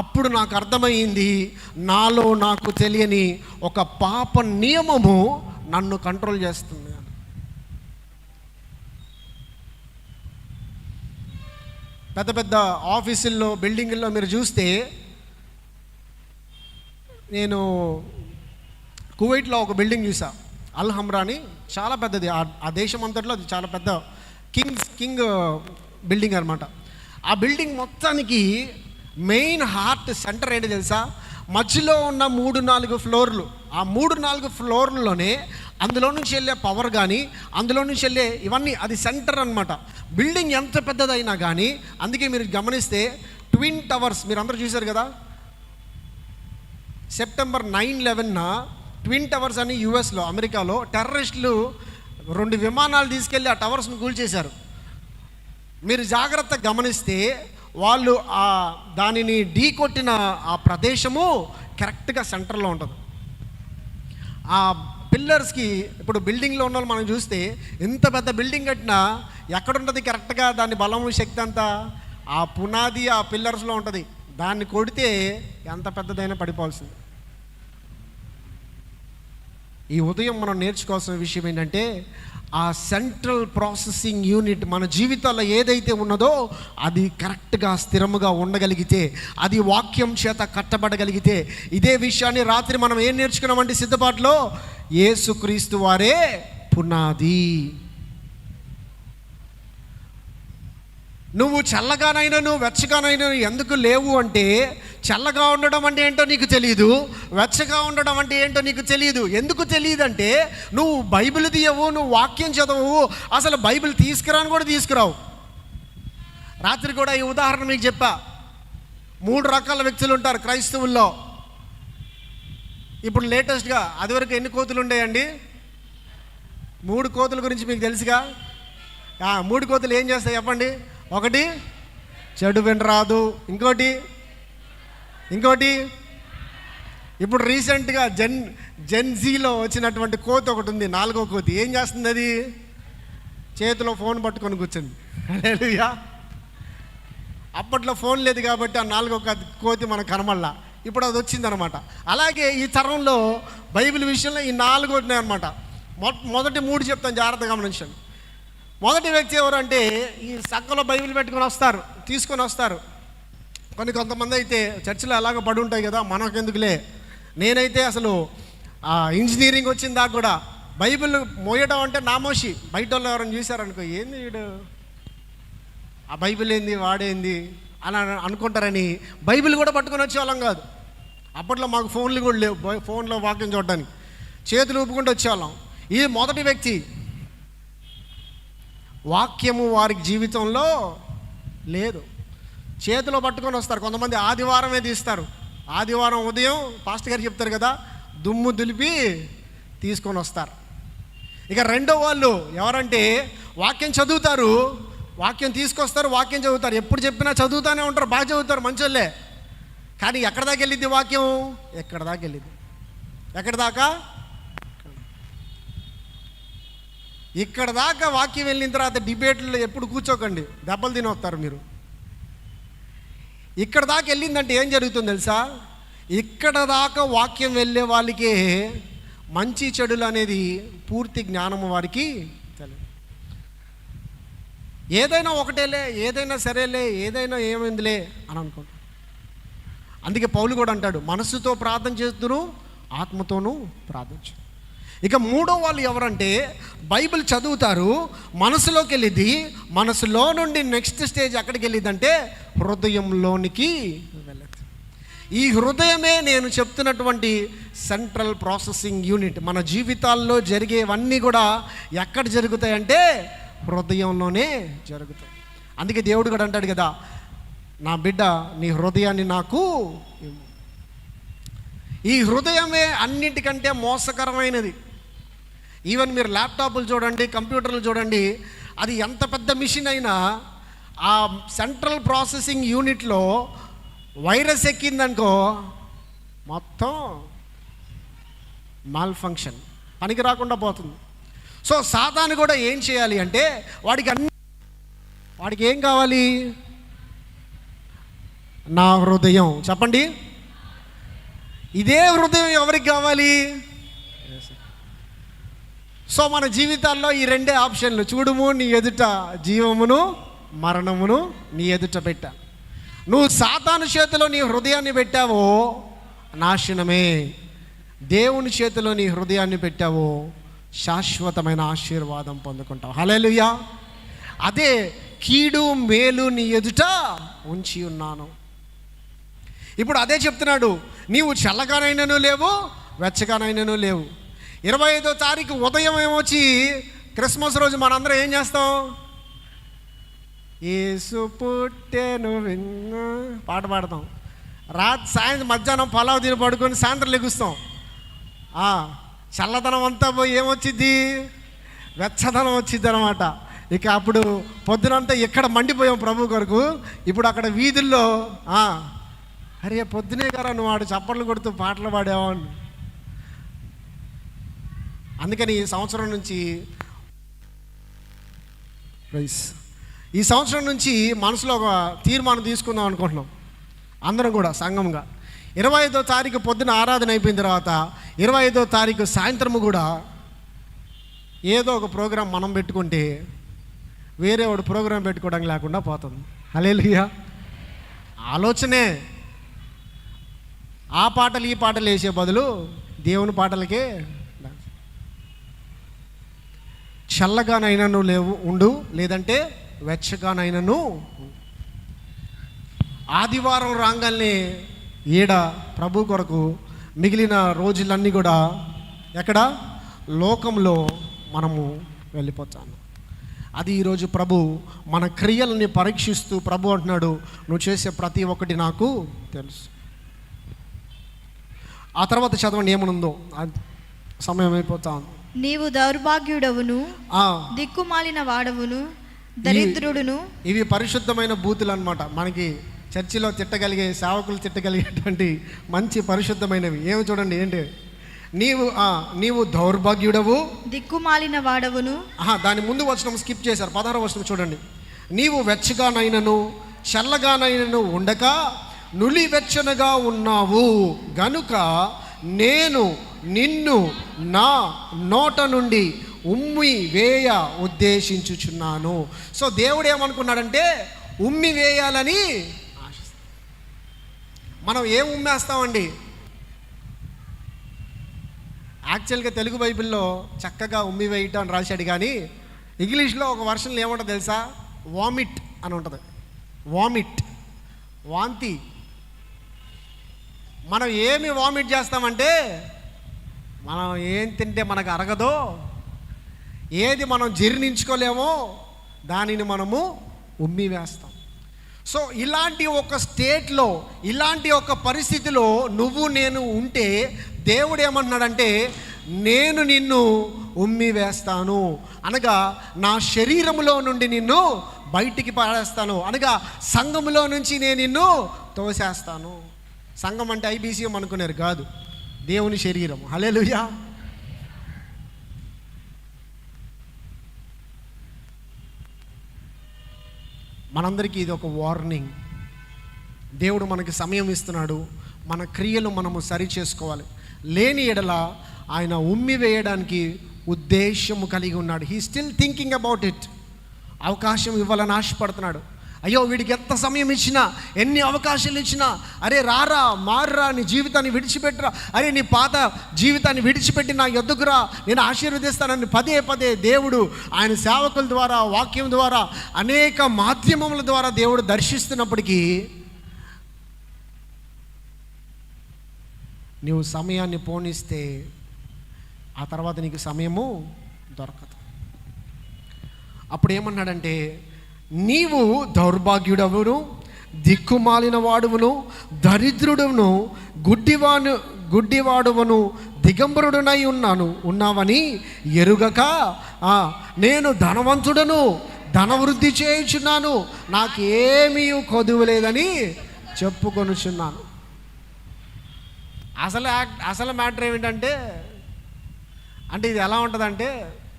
అప్పుడు నాకు అర్థమైంది, నాలో నాకు తెలియని ఒక పాప నియమము నన్ను కంట్రోల్ చేస్తుంది. పెద్ద పెద్ద ఆఫీసుల్లో, బిల్డింగుల్లో మీరు చూస్తే, నేను కువైట్లో ఒక బిల్డింగ్ చూసా, అల్ హమ్రా అని, చాలా పెద్దది. ఆ దేశం అంతట్లో అది చాలా పెద్ద కింగ్ బిల్డింగ్ అనమాట. ఆ బిల్డింగ్ మొత్తానికి మెయిన్ హార్ట్ సెంటర్ ఏంటి తెలుసా, మధ్యలో ఉన్న 3-4 ఫ్లోర్లు. ఆ 3-4 ఫ్లోర్లలోనే అందులో నుంచి వెళ్ళే పవర్ కానీ, అందులో నుంచి వెళ్ళే ఇవన్నీ, అది సెంటర్ అనమాట. బిల్డింగ్ ఎంత పెద్దదైనా కానీ, అందుకే మీరు గమనిస్తే ట్విన్ టవర్స్ మీరు అందరూ చూశారు కదా. సెప్టెంబర్ 9/11 ట్విన్ టవర్స్ అని యుఎస్లో, అమెరికాలో టెర్రరిస్టులు 2 విమానాలు తీసుకెళ్ళి ఆ టవర్స్ను కూల్చేశారు. మీరు జాగ్రత్తగా గమనిస్తే వాళ్ళు దానిని ఢీ కొట్టిన ఆ ప్రదేశము కరెక్ట్గా సెంటర్లో ఉంటుంది. ఆ పిల్లర్స్కి, ఇప్పుడు బిల్డింగ్లో ఉన్న వాళ్ళు మనం చూస్తే ఎంత పెద్ద బిల్డింగ్ కట్టినా ఎక్కడుంటుంది కరెక్ట్గా దాని బలము, శక్తి అంతా ఆ పునాది, ఆ పిల్లర్స్లో ఉంటుంది. దాన్ని కొడితే ఎంత పెద్దదైనా పడిపోవాల్సింది. ఈ ఉదయం మనం నేర్చుకోవాల్సిన విషయం ఏంటంటే, ఆ సెంట్రల్ ప్రాసెసింగ్ యూనిట్ మన జీవితాల్లో ఏదైతే ఉన్నదో అది కరెక్ట్గా స్థిరముగా ఉండగలిగితే, అది వాక్యం చేత కట్టబడగలిగితే, ఇదే విషయాన్ని రాత్రి మనం ఏం నేర్చుకున్నామంటే సిద్ధపాటులో, యేసుక్రీస్తు వారే పునాది. నువ్వు చల్లగానైనా నువ్వు వెచ్చగానైనా ఎందుకు లేవు అంటే, చల్లగా ఉండడం అంటే ఏంటో నీకు తెలియదు, వెచ్చగా ఉండడం అంటే ఏంటో నీకు తెలియదు. ఎందుకు తెలియదంటే, నువ్వు బైబిల్ తీయవు, నువ్వు వాక్యం చదవవు, అసలు బైబిల్ తీసుకురాని కూడా తీసుకురావు. రాత్రి కూడా ఈ ఉదాహరణ మీకు చెప్పా. 3 రకాల వ్యక్తులు ఉంటారు క్రైస్తవుల్లో. ఇప్పుడు లేటెస్ట్గా, అదివరకు ఎన్ని కోతులు ఉండేయండి? 3 కోతుల గురించి మీకు తెలుసుగా. 3 కోతులు ఏం చేస్తాయి చెప్పండి? 1 చెడు వినరాదు, ఇంకోటి ఇప్పుడు రీసెంట్గా జెన్జీలో వచ్చినటువంటి కోతి ఒకటి ఉంది, 4వ కోతి. ఏం చేస్తుంది? అది చేతిలో ఫోన్ పట్టుకొని కూర్చుంది. హల్లెలూయా. అప్పట్లో ఫోన్ లేదు కాబట్టి ఆ 4వ కోతి మనకు కనమల్లా, ఇప్పుడు అది వచ్చిందనమాట. అలాగే ఈ తరంలో బైబిల్ విషయంలో ఈ 4 ఉన్నాయన్నమాట. మొదటి 3 చెప్తాను, జాగ్రత్తగా గమనించండి. మొదటి వ్యక్తి ఎవరు అంటే, ఈ సంఘంలో బైబిల్ తీసుకొని వస్తారు. కొంతమంది అయితే చర్చిలో ఎలాగ పడి ఉంటాయి కదా, మనకెందుకులే. నేనైతే అసలు ఇంజనీరింగ్ వచ్చిన దాకా కూడా బైబిల్ మోయడం అంటే నామోషి. బయట వాళ్ళు ఎవరైనా చూశారనుకో, ఏంది వీడు, ఆ బైబిల్ ఏంది, వాడేంది అని అనుకుంటారని బైబిల్ కూడా పట్టుకొని వచ్చేవాళ్ళం కాదు. అప్పట్లో మాకు ఫోన్లు కూడా లేవు, ఫోన్లో వాక్యం చూడడానికి చేతులు ఊపుకుంటూ వచ్చేవాళ్ళం. ఈ మొదటి వ్యక్తి వాక్యము వారికి జీవితంలో లేదు, చేతిలో పట్టుకొని వస్తారు. కొంతమంది ఆదివారమే తీస్తారు, ఆదివారం ఉదయం పాస్టర్ గారు చెప్తారు కదా, దుమ్ము దులిపి తీసుకొని వస్తారు. ఇక రెండో వాళ్ళు ఎవరంటే వాక్యం చదువుతారు, వాక్యం తీసుకొస్తారు, వాక్యం చదువుతారు. ఎప్పుడు చెప్పినా చదువుతానే ఉంటారు, బాగా చదువుతారు, మంచోళ్ళే. కానీ ఎక్కడ దాకా వెళ్ళిద్ది వాక్యం? ఎక్కడ దాకా వెళ్ళిద్ది? ఎక్కడ దాకా? ఇక్కడ దాకా వాక్యం వెళ్ళిన తర్వాత డిబేట్లు ఎప్పుడు కూర్చోకండి, దెబ్బలు తిని వస్తారు మీరు. ఇక్కడ దాకా వెళ్ళిందంటే ఏం జరుగుతుంది తెలుసా? ఇక్కడ దాకా వాక్యం వెళ్ళే వాళ్ళకే మంచి చెడులు అనేది పూర్తి జ్ఞానము వారికి తెలియదు. ఏదైనా ఒకటేలే, ఏదైనా సరేలే, ఏదైనా ఏమైందిలే అని అనుకుంటారు. అందుకే పౌలు కూడా అంటాడు, మనస్సుతో ప్రార్థన చేస్తును, ఆత్మతోనూ ప్రార్థించు. ఇక మూడో వాళ్ళు ఎవరంటే బైబిల్ చదువుతారు, మనసులోకి వెళ్ళిద్ది, మనసులో నుండి నెక్స్ట్ స్టేజ్ ఎక్కడికి వెళ్ళిద్దంటే హృదయంలోనికి వెళ్ళదు. ఈ హృదయమే నేను చెప్తున్నటువంటి సెంట్రల్ ప్రాసెసింగ్ యూనిట్. మన జీవితాల్లో జరిగేవన్నీ కూడా ఎక్కడ జరుగుతాయంటే హృదయంలోనే జరుగుతాయి. అందుకే దేవుడు కూడా అంటాడు కదా, నా బిడ్డ నీ హృదయాన్ని నాకు ఇవ్వు. ఈ హృదయమే అన్నిటికంటే మోసకరమైనది. ఈవెన్ మీరు ల్యాప్టాప్లు చూడండి, కంప్యూటర్లు చూడండి, అది ఎంత పెద్ద మిషన్ అయినా ఆ సెంట్రల్ ప్రాసెసింగ్ యూనిట్లో వైరస్ ఎక్కిందనుకో మొత్తం మాల్ ఫంక్షన్, పనికి రాకుండా పోతుంది. సో సాతాను కూడా ఏం చేయాలి అంటే వాడికి ఏం కావాలి? నా హృదయం. చెప్పండి, ఇదే హృదయం ఎవరికి కావాలి? సో మన జీవితాల్లో ఈ రెండే ఆప్షన్లు. చూడుము, నీ ఎదుట జీవమును మరణమును నీ ఎదుట పెట్టా. నువ్వు సాతాను చేతిలో నీ హృదయాన్ని పెట్టావో నాశనమే, దేవుని చేతిలో నీ హృదయాన్ని పెట్టావో శాశ్వతమైన ఆశీర్వాదం పొందుకుంటావు. హల్లెలూయా. అదే కీడు మేలు నీ ఎదుట ఉంచి ఉన్నాను. ఇప్పుడు అదే చెప్తున్నాడు, నీవు చల్లగానైనను లేవు, వెచ్చగానైనను లేవు. 25వ తారీఖు ఉదయం ఏమొచ్చి క్రిస్మస్ రోజు మనందరం ఏం చేస్తాం? యేసు పుట్టెను పాట పాడతాం. సాయంత్రం మధ్యాహ్నం పలావ్ తిని పడుకొని సాయంత్రం లెగుస్తాం. చల్లదనం అంతా పోయి ఏమొచ్చిద్ది? వెచ్చదనం వచ్చిద్ది అనమాట. ఇక అప్పుడు పొద్దునంతా ఎక్కడ మండిపోయాం ప్రభు కొరకు, ఇప్పుడు అక్కడ వీధుల్లో అరే పొద్దునే గారా నువ్వు వాడు చప్పట్లు కొడుతూ పాటలు పాడావని. అందుకని ఈ సంవత్సరం నుంచి మనసులో ఒక తీర్మానం తీసుకుందాం అనుకుంటున్నాం అందరం కూడా సంఘంగా. 25వ తారీఖు పొద్దున ఆరాధన అయిపోయిన తర్వాత 25వ తారీఖు సాయంత్రము కూడా ఏదో ఒక ప్రోగ్రాం మనం పెట్టుకుంటే వేరే వాడు ప్రోగ్రాం పెట్టుకోవడానికి లేకుండా పోతుంది. హల్లెలూయా. ఆలోచనే ఆ పాటలు ఈ పాటలు వేసే బదులు దేవుని పాటలకే చల్లగానైనాను లేవు ఉండు, లేదంటే వెచ్చగానైనాను. ఆదివారం రాగానే ఈడ ప్రభు కొరకు మిగిలిన రోజులన్నీ కూడా ఎక్కడ? లోకంలో మనము వెళ్ళిపోతాము. అది ఈరోజు ప్రభు మన క్రియలని పరీక్షిస్తూ ప్రభు అంటున్నాడు, నువ్వు చేసే ప్రతి ఒక్కటి నాకు తెలుసు. ఆ తర్వాత చదవండి ఏమనుందో, సమయం అయిపోతా ఉంది. నీవు దౌర్భాగ్యుడవును, దిక్కుమాలిన వాడవును, దరిద్రుడును. ఇవి పరిశుద్ధమైన బూతులు అన్నమాట. మనకి చర్చిలో తిట్టగలిగే, సేవకులు తిట్టగలిగేటువంటి మంచి పరిశుద్ధమైనవి. ఏమి చూడండి, ఏంటి? నీవు దౌర్భాగ్యుడవు, దిక్కుమాలిన వాడవును. దాని ముందు వచనం స్కిప్ చేశారు, 16వ వచనం చూడండి. నీవు వెచ్చగానైనను చల్లగానైనను ఉండక నులివెచ్చనగా ఉన్నావు గనుక నేను నిన్ను నా నోట నుండి ఉమ్మి వేయ ఉద్దేశించుచున్నాను. సో దేవుడు ఏమనుకున్నాడంటే ఉమ్మి వేయాలని ఆశిస్తాడు. మనం ఏం ఉమ్మేస్తామండి? యాక్చువల్గా తెలుగు బైబిల్లో చక్కగా ఉమ్మి వేయటం అని రాశాడు, కానీ ఇంగ్లీష్లో ఒక వర్షన్లో ఏముంటుంది తెలుసా? వామిట్ అని ఉంటుంది. వామిట్, వాంతి. మనం ఏమి వామిట్ చేస్తామంటే, మనం ఏం తింటే మనకు అరగదో, ఏది మనం జీర్ణించుకోలేమో దానిని మనము ఉమ్మి వేస్తాం. సో ఇలాంటి ఒక స్టేట్లో, ఇలాంటి ఒక పరిస్థితిలో నువ్వు నేను ఉంటే దేవుడు ఏమన్నాడంటే, నేను నిన్ను ఉమ్మి వేస్తాను అనగా నా శరీరములో నుండి నిన్ను బయటికి పాడేస్తాను అనగా సంఘములో నుంచి నేను నిన్ను తోసేస్తాను. సంఘం అంటే ఐబీసీఎం అనుకున్నారు, కాదు, దేవుని శరీరం. హల్లెలూయా. మనందరికీ ఇది ఒక వార్నింగ్. దేవుడు మనకి సమయం ఇస్తున్నాడు, మన క్రియలు మనము సరి చేసుకోవాలి. లేని ఎడల ఆయన ఉమ్మి వేయడానికి ఉద్దేశము కలిగి ఉన్నాడు. He still thinking about it. అవకాశం ఇవ్వాలని ఆశపడుతున్నాడు. అయ్యో వీడికి ఎంత సమయం ఇచ్చినా, ఎన్ని అవకాశాలు ఇచ్చినా, అరే రారా, మారురా, నీ జీవితాన్ని విడిచిపెట్టరా, అరే నీ పాత జీవితాన్ని విడిచిపెట్టి నా యొద్దకురా, నేను ఆశీర్వదిస్తానని పదే పదే దేవుడు ఆయన సేవకుల ద్వారా, వాక్యం ద్వారా, అనేక మాధ్యమముల ద్వారా దేవుడు దర్శిస్తున్నప్పటికీ నీవు సమయాన్ని పోనిస్తే ఆ తర్వాత నీకు సమయము దొరకదు. అప్పుడు ఏమన్నాడంటే, నీవు దౌర్భాగ్యుడవును, దిక్కుమాలిన వాడువును, దరిద్రుడును, గుడ్డివాడువను, దిగంబరుడునై ఉన్నావని ఎరుగక నేను ధనవంతుడను, ధనవృద్ధి చేయుచున్నాను, నాకేమీ కొదువు లేదని చెప్పుకొనుచున్నాను. అసలు మ్యాటర్ ఏమిటంటే, ఇది ఎలా ఉంటుందంటే,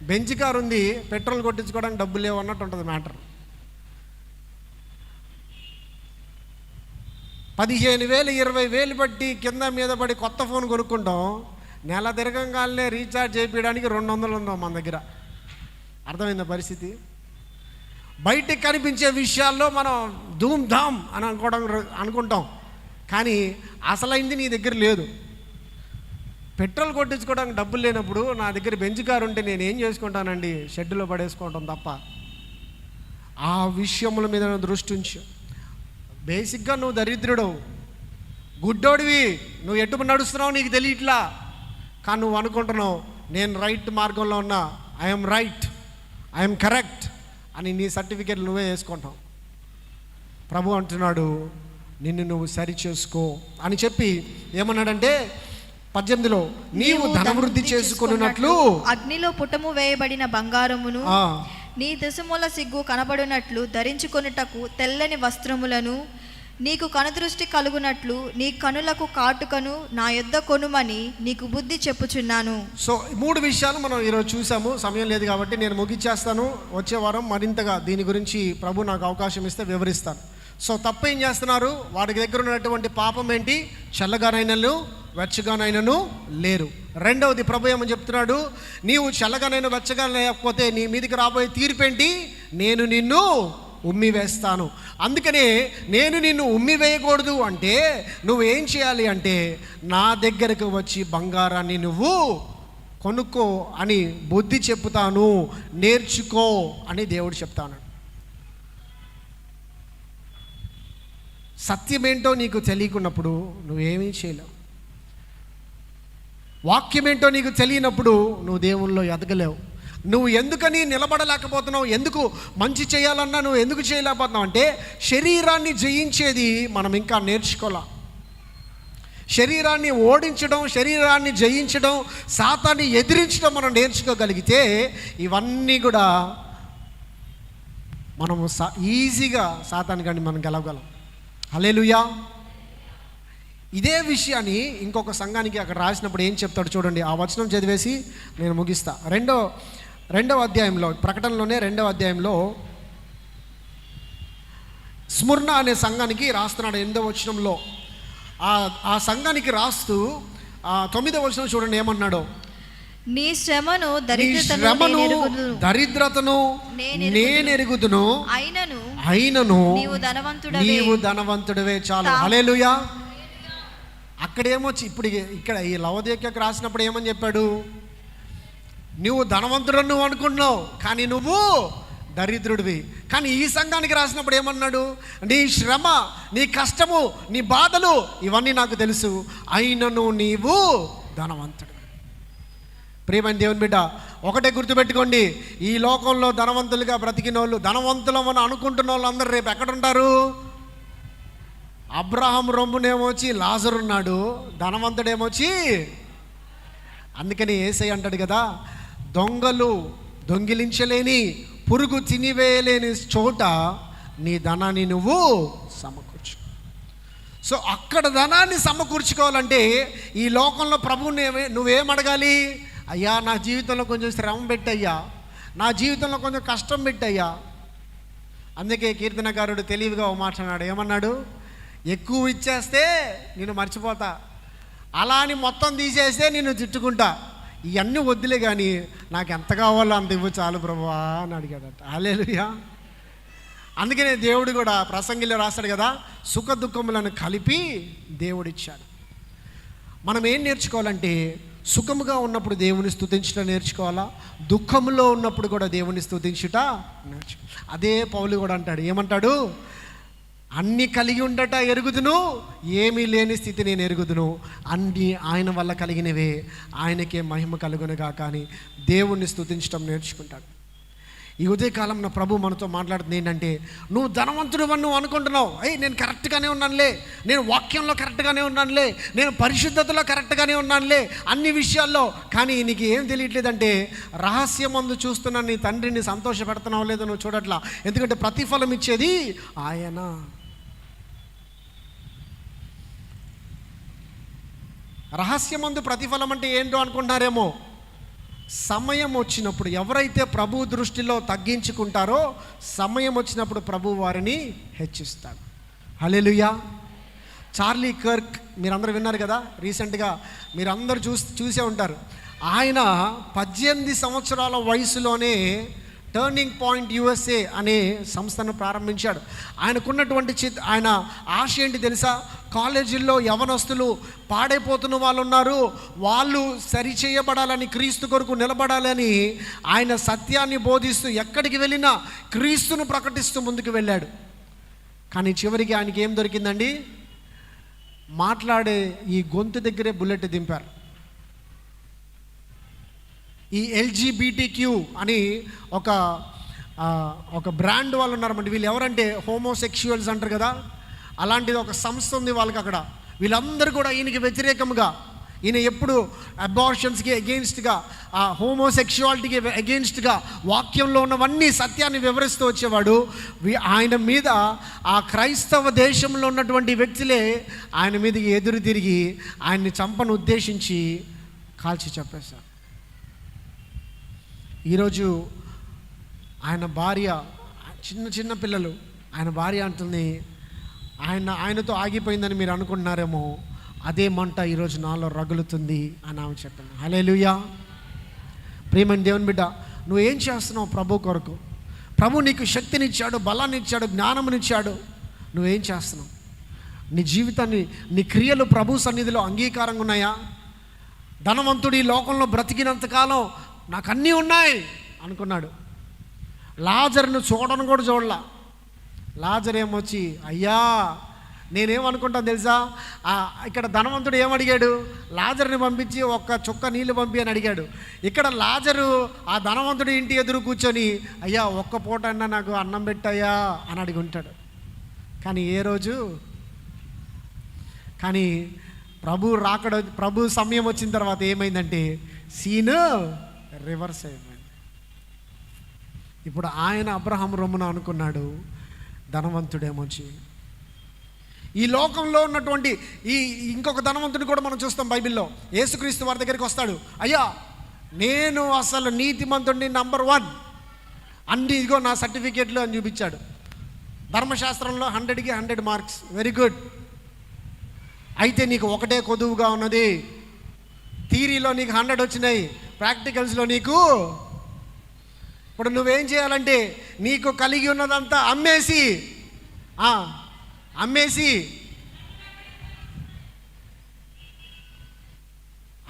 బెంచ్ కార్ ఉంది, పెట్రోల్ కొట్టించుకోవడానికి డబ్బులు లేవు అన్నట్టు ఉంటుంది మ్యాటర్. 15,000 20,000 బట్టి కింద మీద పడి కొత్త ఫోన్ కొనుక్కుంటాం, నెల తిరగంగానే రీఛార్జ్ చేయడానికి 200 ఉందాం మన దగ్గర. అర్థమైందా పరిస్థితి? బయటికి కనిపించే విషయాల్లో మనం ధూమ్ ధామ్ అని అనుకుంటాం, కానీ అసలైంది నీ దగ్గర లేదు. పెట్రోల్ కొట్టించుకోవడానికి డబ్బులు లేనప్పుడు నా దగ్గర బెంచ్ కారు ఉంటే నేను ఏం చేసుకుంటానండి? షెడ్డులో పడేసుకోవటం తప్ప. ఆ విషయముల మీద దృష్టి ఉంచు. బేసిక్గా నువ్వు దరిద్రుడవు, గుడ్డోడివి, నువ్వు ఎటు నడుస్తున్నావు నీకు తెలియట్లా, కానీ నువ్వు అనుకుంటున్నావు నేను రైట్ మార్గంలో ఉన్నా, ఐఎమ్ రైట్, ఐఎమ్ కరెక్ట్ అని నీ సర్టిఫికేట్ నువ్వే వేసుకుంటావు. ప్రభు అంటున్నాడు, నిన్ను నువ్వు సరి చేసుకో అని చెప్పి ఏమన్నాడంటే 18లో, నీవు ధనవృద్ధి చేసుకున్నట్లు అగ్నిలో పుటము వేయబడిన బంగారమును, నీ దశమూల సిగ్గు కనబడినట్లు ధరించుకొనుటకు తెల్లని వస్త్రములను, నీకు కనుదృష్టి కలుగునట్లు నీ కనులకు కాటుకను నా యొద్ద కొనుమని నీకు బుద్ధి చెప్పుచున్నాను. సో 3 విషయాలు మనం ఈరోజు చూసాము. సమయం లేదు కాబట్టి నేను ముగించేస్తాను. వచ్చే వారం మరింతగా దీని గురించి ప్రభు నాకు అవకాశం ఇస్తే వివరిస్తాను. సో తప్పేం చేస్తున్నారు? వాడికి దగ్గర ఉన్నటువంటి పాపం ఏంటి? చల్లగానైనను వెచ్చగానైనను లేరు. రెండవది ప్రభు ఏమని చెప్తున్నాడు? నీవు చల్లగానైనా వెచ్చగా లేకపోతే నీ మీదకి రాబోయే తీర్పేంటి? నేను నిన్ను ఉమ్మి వేస్తాను. అందుకనే నేను నిన్ను ఉమ్మి వేయకూడదు అంటే నువ్వేం చేయాలి అంటే, నా దగ్గరకు వచ్చి బంగారాన్ని నువ్వు కొనుక్కో అని బుద్ధి చెప్తాను, నేర్చుకో అని దేవుడు చెప్తాను. సత్యమేంటో నీకు తెలియకున్నప్పుడు నువ్వేమీ చేయలేవు. వాక్యమేంటో నీకు తెలియనప్పుడు నువ్వు దేవుల్లో ఎదగలేవు. నువ్వు ఎందుకని నిలబడలేకపోతున్నావు? ఎందుకు మంచి చేయాలన్నా నువ్వు ఎందుకు చేయలేకపోతున్నావు అంటే, శరీరాన్ని జయించేది మనం ఇంకా నేర్చుకోలే. శరీరాన్ని ఓడించడం, శరీరాన్ని జయించడం, సాతాన్ని ఎదిరించడం మనం నేర్చుకోగలిగితే ఇవన్నీ కూడా మనము ఈజీగా సాతాన్ని కానీ మనం గెలవగలం. హల్లెలూయా. ఇదే విషయాన్ని ఇంకొక సంఘానికి అక్కడ రాసినప్పుడు ఏం చెప్తాడు చూడండి. ఆ వచనం చదివేసి నేను ముగిస్తా. రెండవ అధ్యాయంలో, ప్రకటనలోనే 2వ అధ్యాయంలో స్ముర్ణ అనే సంఘానికి రాస్తున్నాడు 8వ వచనంలో. ఆ సంఘానికి రాస్తూ 9వ వచనం చూడండి ఏమన్నాడో. నీ శ్రమను దరిద్రతను నేనెరుగుదును, అయినను నీవు ధనవంతుడవే. చాలు. హల్లెలూయా. అక్కడేమొచ్చి ఇప్పుడు ఇక్కడ ఈ లవోదికీయకు రాసినప్పుడు ఏమని చెప్పాడు? నువ్వు ధనవంతుడు నువ్వు అనుకుంటున్నావు, కానీ నువ్వు దరిద్రుడివి. కానీ ఈ సంఘానికి రాసినప్పుడు ఏమన్నాడు? నీ శ్రమ, నీ కష్టము, నీ బాధలు ఇవన్నీ నాకు తెలుసు, అయినను నీవు ధనవంతుడు. ప్రియమైన దేవుని బిడ్డ, ఒకటే గుర్తుపెట్టుకోండి, ఈ లోకంలో ధనవంతులుగా బ్రతికిన వాళ్ళు, ధనవంతులమని అనుకుంటున్న వాళ్ళు అందరూ రేపు ఎక్కడుంటారు? అబ్రహాం రొమ్మునేమొచ్చి లాజరు ఉన్నాడు, ధనవంతుడేమొచ్చి. అందుకని యేసయ్య అంటాడు కదా, దొంగలు దొంగిలించలేని, పురుగు తినివేయలేని చోట నీ ధనాన్ని నువ్వు సమకూర్చు. సో అక్కడ ధనాన్ని సమకూర్చుకోవాలంటే ఈ లోకంలో ప్రభువుని నువ్వేం అడగాలి? అయ్యా నా జీవితంలో కొంచెం శ్రమ పెట్టయ్యా, నా జీవితంలో కొంచెం కష్టం పెట్టయ్యా. అందుకే కీర్తనకారుడు తెలివిగా ఓ మాట అన్నాడు, ఏమన్నాడు? ఎక్కువ ఇచ్చేస్తే నేను మర్చిపోతా, అలా అని మొత్తం తీసేస్తే నేను తిట్టుకుంటా, ఇవన్నీ వద్దులే కానీ నాకు ఎంత కావాలో అంత ఇవ్వు చాలు ప్రభువా అని అడిగాడట. హల్లెలూయా. అందుకనే దేవుడు కూడా ప్రసంగిలో రాస్తాడు కదా, సుఖ దుఃఖములను కలిపి దేవుడిచ్చాడు. మనం ఏం నేర్చుకోవాలంటే, సుఖముగా ఉన్నప్పుడు దేవుని స్తుతించడం నేర్చుకోవాలా, దుఃఖంలో ఉన్నప్పుడు కూడా దేవుని స్తుతించుట నేర్చుకో. అదే పౌలు కూడా అంటాడు, ఏమంటాడు? అన్నీ కలిగి ఉండట ఎరుగుదును, ఏమీ లేని స్థితి నేను ఎరుగుదును, అన్నీ ఆయన వల్ల కలిగినవే, ఆయనకే మహిమ కలుగునుగా. కానీ దేవుణ్ణి స్తుతించడం నేర్చుకుంటాడు. ఈ ఉదయకాలం నా ప్రభు మనతో మాట్లాడుతుంది ఏంటంటే, నువ్వు ధనవంతుడు అని నువ్వు అనుకుంటున్నావు, నేను కరెక్ట్గానే ఉన్నానులే, నేను వాక్యంలో కరెక్ట్గానే ఉన్నానులే, నేను పరిశుద్ధతలో కరెక్ట్గానే ఉన్నానులే అన్ని విషయాల్లో. కానీ నీకు ఏం తెలియట్లేదంటే, రహస్యమందు చూస్తున్న నీ తండ్రిని సంతోషపెడుతున్నావు లేదో నువ్వు చూడట్లా. ఎందుకంటే ప్రతిఫలం ఇచ్చేది ఆయన. రహస్యమందు ప్రతిఫలం అంటే ఏంటో అనుకుంటున్నారేమో. సమయం వచ్చినప్పుడు ఎవరైతే ప్రభు దృష్టిలో తగ్గించుకుంటారో, సమయం వచ్చినప్పుడు ప్రభు వారిని హెచ్చిస్తాడు. హల్లెలూయా. చార్లీ కర్క్ మీరందరూ విన్నారు కదా, రీసెంట్గా మీరందరూ చూసే ఉంటారు. ఆయన 18 సంవత్సరాల వయసులోనే టర్నింగ్ పాయింట్ USA అనే సంస్థను ప్రారంభించాడు. ఆయనకున్నటువంటి ఆయన ఆశ ఏంటి తెలుసా? కాలేజీల్లో యవనస్తులు పాడైపోతున్న వాళ్ళు ఉన్నారు, వాళ్ళు సరిచేయబడాలని, క్రీస్తు కొరకు నిలబడాలని ఆయన సత్యాన్ని బోధిస్తూ ఎక్కడికి వెళ్ళినా క్రీస్తును ప్రకటిస్తూ ముందుకు వెళ్ళాడు. కానీ చివరికి ఆయనకి ఏం దొరికిందండి? మాట్లాడే ఈ గొంతు దగ్గరే బుల్లెట్ దింపారు. ఈ LGBTQ అని ఒక బ్రాండ్ వాళ్ళు ఉన్నారన్నమాట. వీళ్ళు ఎవరంటే హోమోసెక్షువల్స్ అంటారు కదా, అలాంటిది ఒక సంస్థ ఉంది వాళ్ళకి అక్కడ. వీళ్ళందరూ కూడా ఈయనకి వ్యతిరేకంగా, ఈయన ఎప్పుడు అబార్షన్స్కి అగెయిన్స్ట్గా, ఆ హోమోసెక్షువాలిటీకి అగెయిన్స్ట్గా వాక్యంలో ఉన్నవన్నీ సత్యాన్ని వివరిస్తూ వచ్చేవాడు. ఆయన మీద ఆ క్రైస్తవ దేశంలో ఉన్నటువంటి వ్యక్తులే ఆయన మీదకి ఎదురు తిరిగి ఆయన్ని చంపను ఉద్దేశించి కాల్చి చెప్పేశారు. ఈరోజు ఆయన భార్య, చిన్న పిల్లలు, ఆయన భార్య అంటుంది, ఆయనతో ఆగిపోయిందని మీరు అనుకుంటున్నారేమో, అదే మంట ఈరోజు నాలో రగులుతుంది అని ఆమె చెప్పింది. హల్లెలూయా. ప్రియమైన దేవుని బిడ్డ, నువ్వేం చేస్తున్నావు ప్రభు కొరకు? ప్రభు నీకు శక్తినిచ్చాడు, బలాన్ని ఇచ్చాడు, జ్ఞానమునిచ్చాడు. నువ్వేం చేస్తున్నావు? నీ జీవితాన్ని, నీ క్రియలు ప్రభు సన్నిధిలో అంగీకారంగా ఉన్నాయా? ధనవంతుడు ఈ లోకంలో బ్రతికినంతకాలం నాకు అన్నీ ఉన్నాయి అనుకున్నాడు. లాజరును చూడను కూడా చూడలా. లాజరు ఏమొచ్చి, అయ్యా నేనేమనుకుంటాను తెలుసా? ఇక్కడ ధనవంతుడు ఏమడిగాడు? లాజరుని పంపించి ఒక్క చుక్క నీళ్ళు పంపి అని అడిగాడు. ఇక్కడ లాజరు ఆ ధనవంతుడి ఇంటి ఎదురు కూర్చొని, అయ్యా ఒక్క పూట అన్నా నాకు అన్నం పెట్టయ్యా అని అడిగి ఉంటాడు. కానీ ఏ రోజు, కానీ ప్రభు సమయం వచ్చిన తర్వాత ఏమైందంటే సీను రివర్స్ అయిపోయింది. ఇప్పుడు ఆయన అబ్రహాం రొమ్మున అనుకున్నాడు, ధనవంతుడేమొచ్చి ఈ లోకంలో ఉన్నటువంటి ఇంకొక ధనవంతుడు కూడా మనం చూస్తాం బైబిల్లో. యేసుక్రీస్తు వారి దగ్గరికి వస్తాడు, అయ్యా నేను అసలు నీతిమంతుడిని నంబర్ 1 అన్ని, ఇదిగో నా సర్టిఫికేట్లు అని చూపించాడు. ధర్మశాస్త్రంలో 100కి 100 మార్క్స్, వెరీ గుడ్. అయితే నీకు ఒకటే కొదువుగా ఉన్నది, థియరీలో నీకు 100 వచ్చినాయి, ప్రాక్టికల్స్లో నీకు. ఇప్పుడు నువ్వేం చేయాలంటే నీకు కలిగి ఉన్నదంతా అమ్మేసి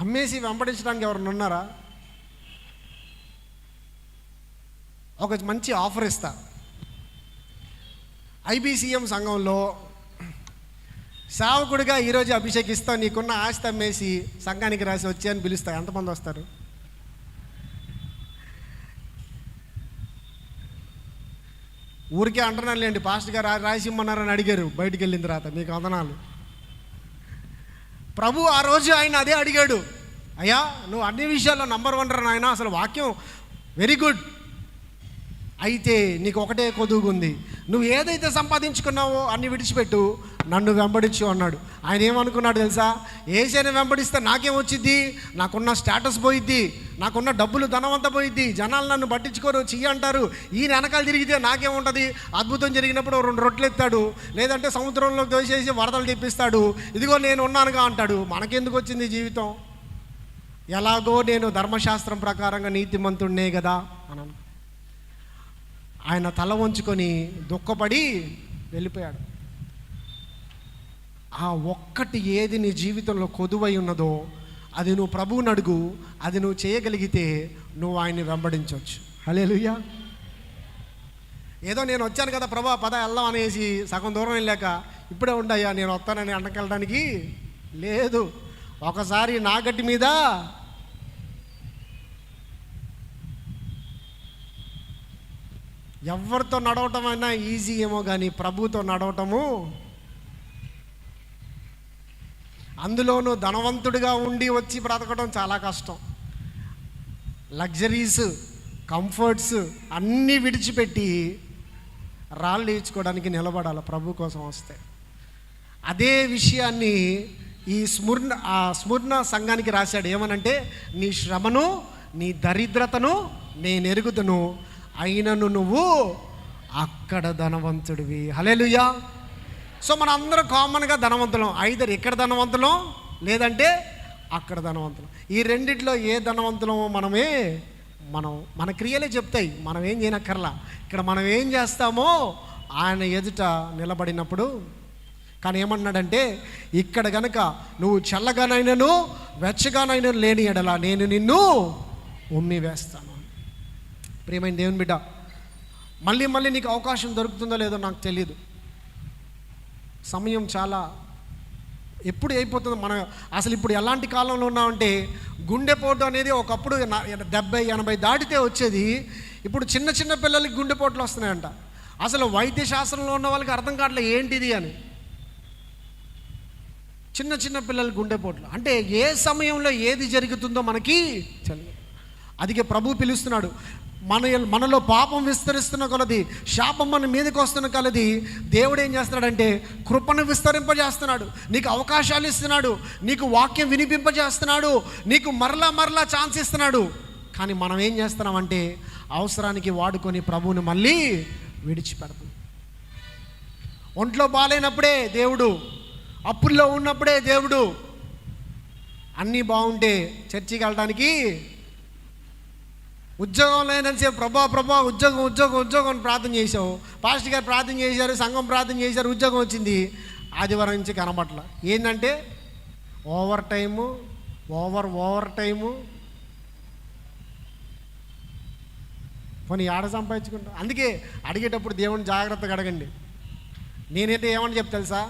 అమ్మేసి వెంబడించడానికి ఎవరైనా ఉన్నారా? ఒక మంచి ఆఫర్ ఇస్తా. IBCM సంఘంలో సేవకుడిగా ఈరోజు అభిషేకిస్తా, నీకున్న ఆస్తి అమ్మేసి సంఘానికి రాసి వచ్చి అని పిలుస్తా. ఎంతమంది వస్తారు? ఊరికే అంటున్నాను లేండి, పాస్టర్ గారు రాసిమ్మన్నారని అడిగారు బయటికి వెళ్ళిన తర్వాత. మీకు వందనాలు. ప్రభు ఆ రోజు ఆయన అదే అడిగాడు, అయ్యా నువ్వు అన్ని విషయాల్లో నంబర్ 1 రా నాయన, అసలు వాక్యం వెరీ గుడ్, అయితే నీకు ఒకటే కొదువుకుంది, నువ్వు ఏదైతే సంపాదించుకున్నావో అన్ని విడిచిపెట్టు, నన్ను వెంబడించు అన్నాడు. ఆయన ఏమనుకున్నాడు తెలుసా? ఏసైనా వెంబడిస్తే నాకేం వచ్చిద్ది, నాకున్న స్టేటస్ పోయిద్ది, నాకున్న డబ్బులు ధనవంతా పోయిద్ది, జనాలు నన్ను పట్టించుకోరు, చెయ్యి అంటారు, ఈయన వెనకాల తిరిగితే నాకేముంటుంది, అద్భుతం జరిగినప్పుడు 2 రొట్టెలు ఎత్తాడు, లేదంటే సముద్రంలోకి దోసేసి వరదలు తెప్పిస్తాడు, ఇదిగో నేను ఉన్నానుగా అంటాడు. మనకెందుకు వచ్చింది జీవితం? ఎలాగో నేను ధర్మశాస్త్రం ప్రకారంగా నీతిమంతుడినే కదా అన్నాను. ఆయన తల వంచుకొని దుఃఖపడి వెళ్ళిపోయాడు. ఆ ఒక్కటి ఏది నీ జీవితంలో కొదువై ఉన్నదో అది నువ్వు ప్రభువుని అడుగు, అది నువ్వు చేయగలిగితే నువ్వు ఆయన్ని వెంబడించవచ్చు. హల్లెలూయా. ఏదో నేను వచ్చాను కదా ప్రభా పద వెళ్దాం అనేసి సగం దూరం వెళ్ళాక ఇప్పుడే ఉండయ్యా నేను వస్తానని అంటకెళ్ళడానికి లేదు. ఒకసారి నా గట్టి మీద ఎవరితో నడవటం అయినా ఈజీ ఏమో కానీ ప్రభుతో నడవటము, అందులోనూ ధనవంతుడిగా ఉండి వచ్చి బ్రతకడం చాలా కష్టం. లగ్జరీస్, కంఫర్ట్స్ అన్నీ విడిచిపెట్టి రాళ్ళు ఈడ్చుకోవడానికి నిలబడాలి ప్రభు కోసం వస్తే. అదే విషయాన్ని ఈ స్ముర్ణ సంఘానికి రాశాడు. ఏమనంటే, నీ శ్రమను నీ దరిద్రతను నేను ఎరుగుదును, అయినను నువ్వు అక్కడ ధనవంతుడివి. హల్లెలూయా. సో మన అందరం కామన్గా ధనవంతులం. ఐదర్ ఇక్కడ ధనవంతులం లేదంటే అక్కడ ధనవంతులం. ఈ రెండిట్లో ఏ ధనవంతులమో మన క్రియలే చెప్తాయి, మనం ఏం చేయనక్కర్లా. ఇక్కడ మనం ఏం చేస్తామో ఆయన ఎదుట నిలబడినప్పుడు. కానీ ఏమన్నాడంటే, ఇక్కడ గనక నువ్వు చల్లగానైనను వెచ్చగానైనా లేని ఎడల నేను నిన్ను ఉమ్మి వేస్తాను. ప్రియమైన దేవుని బిడ్డ, మళ్ళీ నీకు అవకాశం దొరుకుతుందో లేదో నాకు తెలియదు. సమయం చాలా ఎప్పుడు అయిపోతుందో. మనం అసలు ఇప్పుడు ఎలాంటి కాలంలో ఉన్నామంటే, గుండెపోటు అనేది ఒకప్పుడు 70-80 దాటితే వచ్చేది, ఇప్పుడు చిన్న పిల్లలకి గుండెపోట్లు వస్తున్నాయంట. అసలు వైద్య శాస్త్రంలో ఉన్న వాళ్ళకి అర్థం కావట్లేదు ఏంటిది అని. చిన్న పిల్లలకి గుండెపోట్లు అంటే ఏ సమయంలో ఏది జరుగుతుందో మనకి తెలియదు. అందుకే ప్రభు పిలుస్తున్నాడు. మనలో పాపం విస్తరిస్తున్న కొలది, శాపం మన మీదకి వస్తున్న కొలది దేవుడు ఏం చేస్తున్నాడంటే కృపను విస్తరింపజేస్తున్నాడు, నీకు అవకాశాలు ఇస్తున్నాడు, నీకు వాక్యం వినిపింపజేస్తున్నాడు, నీకు మరలా ఛాన్స్ ఇస్తున్నాడు. కానీ మనం ఏం చేస్తున్నామంటే అవసరానికి వాడుకొని ప్రభువుని మళ్ళీ విడిచిపెడతాం. ఒంట్లో బాగాలేనప్పుడే దేవుడు, అప్పుల్లో ఉన్నప్పుడే దేవుడు, అన్నీ బాగుంటే చర్చికి వెళ్ళడానికి, ఉద్యోగం లేనసేపు ప్రభా ఉద్యోగం అని ప్రార్థన చేసావు, పాస్టర్ గారు ప్రార్థన చేశారు, సంఘం ప్రార్థన చేశారు, ఉద్యోగం వచ్చింది, ఆదివారం నుంచి కనబట్ల. ఏంటంటే ఓవర్ టైము పోనీ ఆడ సంపాదించుకుంటా. అందుకే అడిగేటప్పుడు దేవుని జాగ్రత్తగా అడగండి. నేనైతే ఏమని చెప్తా తెలుసా,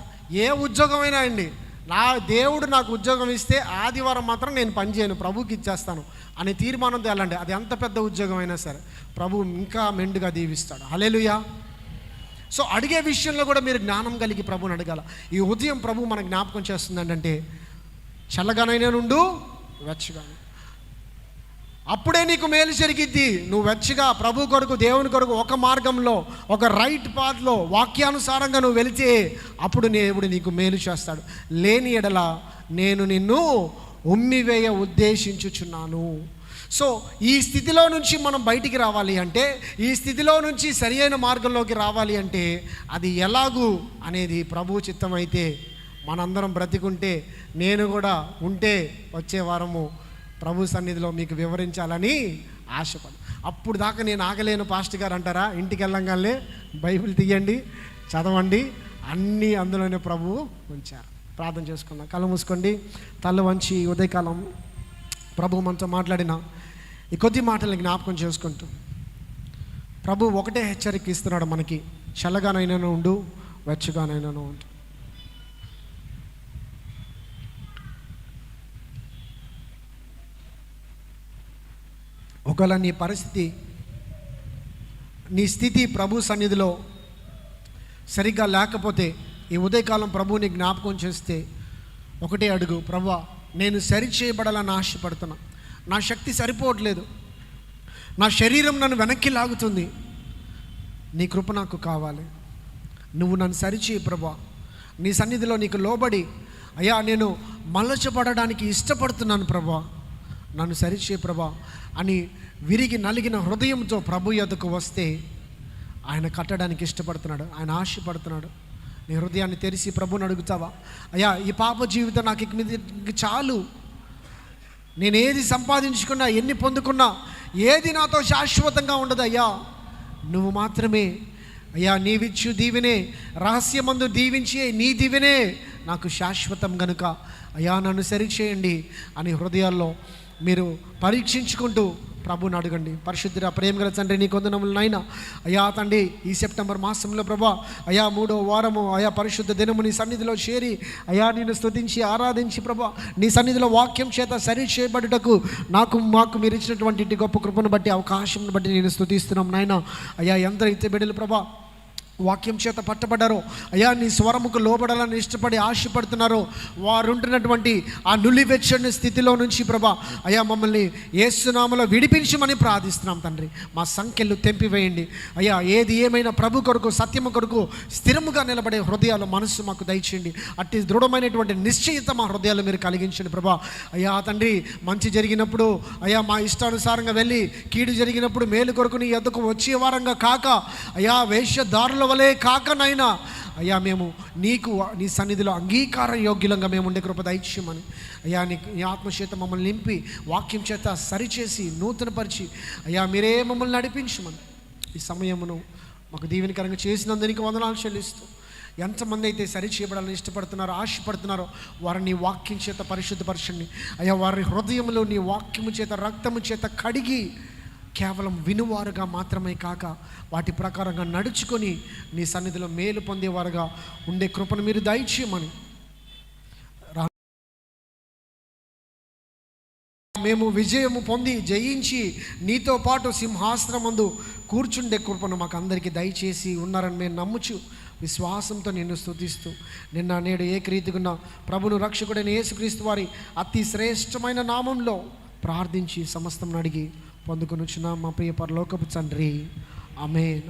ఏ ఉద్యోగమైనా అండి, నా దేవుడు నాకు ఉద్యోగం ఇస్తే ఆదివారం మాత్రం నేను పని చేయను, ప్రభుకి ఇచ్చేస్తాను అనే తీర్మానం తేలండి. అది ఎంత పెద్ద ఉద్యోగం అయినా సరే ప్రభు ఇంకా మెండుగా దీవిస్తాడు. హల్లెలూయా. సో అడిగే విషయంలో కూడా మీరు జ్ఞానం కలిగి ప్రభుని అడగాల. ఈ ఉదయం ప్రభు మన జ్ఞాపకం చేస్తుందండి, అంటే చల్లగానైనా నుండు వెచ్చగా, అప్పుడే నీకు మేలు జరిగిద్ది. నువ్వు వెచ్చగా ప్రభు కొరకు, దేవుని కొరకు ఒక మార్గంలో, ఒక రైట్ పాత్లో వాక్యానుసారంగా నువ్వు వెళితే అప్పుడు దేవుడు నీకు మేలు చేస్తాడు. లేని ఎడల నేను నిన్ను ఉమ్మివేయ ఉద్దేశించుచున్నాను. సో ఈ స్థితిలో నుంచి మనం బయటికి రావాలి అంటే, ఈ స్థితిలో నుంచి సరి అయిన మార్గంలోకి రావాలి అంటే అది ఎలాగూ అనేది ప్రభు చిత్తం అయితే మనందరం బ్రతికుంటే, నేను కూడా ఉంటే వచ్చే వారము ప్రభు సన్నిధిలో మీకు వివరించాలని ఆశపడు. అప్పుడు దాకా నేను ఆగలేను పాస్టర్ గారు అంటారా, ఇంటికి వెళ్ళంగానే బైబిల్ తీయండి, చదవండి, అన్నీ అందులోనే ప్రభువు ఉంచారు. ప్రార్థన చేసుకుందాం. కళ్ళు మూసుకోండి, తల వంచి ఉదయకాలం ప్రభు మనతో మాట్లాడిన ఈ కొద్ది మాటల్ని జ్ఞాపకం చేసుకుంటూ ప్రభు ఒకటే హెచ్చరిక ఇస్తున్నాడు మనకి, చల్లగానైనాను ఉండు, వెచ్చగానైనాను ఉండు. ఒకవేళ నీ పరిస్థితి, నీ స్థితి ప్రభు సన్నిధిలో సరిగ్గా లేకపోతే ఈ ఉదయకాలం ప్రభువుని జ్ఞాపకం చేస్తే ఒకటే అడుగు, ప్రభువా నేను సరి చేయబడాలని ఆశపడుతున్నా, నా శక్తి సరిపోవట్లేదు, నా శరీరం నన్ను వెనక్కి లాగుతుంది, నీ కృప నాకు కావాలి, నువ్వు నన్ను సరిచేయి ప్రభువా, నీ సన్నిధిలో నీకు లోబడి అయ్యా నేను మలచబడడానికి ఇష్టపడుతున్నాను ప్రభువా, నన్ను సరిచేయి ప్రభువా అని విరిగి నలిగిన హృదయంతో ప్రభు యొద్దకు వస్తే ఆయన కట్టడానికి ఇష్టపడుతున్నాడు, ఆయన ఆశపడుతున్నాడు. నీ హృదయాన్ని తెరిచి ప్రభుని అడుగుతావా, అయ్యా ఈ పాప జీవితం నాకు ఇక చాలు, నేను ఏది సంపాదించుకున్నా, ఎన్ని పొందుకున్నా, ఏది నాతో శాశ్వతంగా ఉండదు అయ్యా, నువ్వు మాత్రమే అయ్యా, నీవిచ్చు దీవెనే, రహస్యమందు దీవించి నీ దీవెనే నాకు శాశ్వతం గనుక అయ్యా నన్ను సరిచేయండి అని హృదయాల్లో మీరు పరీక్షించుకుంటూ ప్రభుని అడగండి. పరిశుద్ధ ప్రేమగల తండ్రి నీ కొందనములు నాయన, అయ్యా తండ్రి ఈ సెప్టెంబర్ మాసంలో ప్రభా అయ్యా 3వ వారము అయా పరిశుద్ధ దినము నీ సన్నిధిలో చేరి అయ్యా నిన్ను స్తుతించి ఆరాధించి ప్రభా నీ సన్నిధిలో వాక్యం చేత సరి చేయబడుటకు మాకు మీరు ఇచ్చినటువంటి గొప్ప కృపను బట్టి, అవకాశం బట్టి నేను స్తుతిస్తున్నాం నాయన. అయ్యా ఎందరైతే బిడ్డలు ప్రభా వాక్యం చేత పట్టబడ్డారో, అయ్యా నీ స్వరముకు లోబడాలని ఇష్టపడి ఆశపడుతున్నారో, వారు ఉంటున్నటువంటి ఆ నులివెచ్చని స్థితిలో నుంచి ప్రభా అయ్యా మమ్మల్ని యేసునామములో విడిపించమని ప్రార్థిస్తున్నాం తండ్రి. మా సంఖ్యలు తెంపివేయండి అయ్యా, ఏది ఏమైనా ప్రభు కొరకు సత్యము కొరకు స్థిరముగా నిలబడే హృదయాలు మనస్సు మాకు దయచేయండి. అట్టి దృఢమైనటువంటి నిశ్చయిత మా హృదయాలు మీరు కలిగించండి ప్రభా. అయ్యా తండ్రి మంచి జరిగినప్పుడు అయ్యా మా ఇష్టానుసారంగా వెళ్ళి, కీడు జరిగినప్పుడు మేలు కొరకు నీ యొద్దకు వచ్చే వారంగా కాక అయ్యా వేషధారుల వలే కాకనైనా అయ్యా మేము నీ సన్నిధిలో అంగీకార యోగ్యులంగా మేము ఉండే కృప దయచేయమని అయ్యా నీ ఆత్మచేత మమ్మల్ని నింపి వాక్యం చేత సరిచేసి నూతనపరిచి అయ్యా మీరే మమ్మల్ని నడిపించమని ఈ సమయమును మాకు దీవెనకరంగా చేసినందుకు వందనాలు చెల్లిస్తూ, ఎంతమంది అయితే సరి చేయబడాలని ఇష్టపడుతున్నారో ఆశపడుతున్నారో వారిని వాక్యం చేత పరిశుద్ధపరచండి అయ్యా. వారి హృదయంలో నీ వాక్యము చేత రక్తము చేత కడిగి కేవలం వినువారుగా మాత్రమే కాక వాటి ప్రకారంగా నడుచుకొని నీ సన్నిధిలో మేలు పొందేవారుగా ఉండే కృపను మీరు దయచేయమని, మేము విజయము పొంది జయించి నీతో పాటు సింహాసనమందు కూర్చుండే కృపను మాకు అందరికీ దయచేసి ఉన్నారని మేము నమ్ముచు విశ్వాసంతో నిన్ను స్తుతిస్తూ నిన్న నేడు ఏకరీతిగున్న ప్రభును రక్షకుడైన యేసుక్రీస్తు వారి అతి శ్రేష్టమైన నామంలో ప్రార్థించి సమస్తం అడిగి పొందుకొనుచున్నాం మా ప్రియ పరలోకపు తండ్రి, ఆమేన్.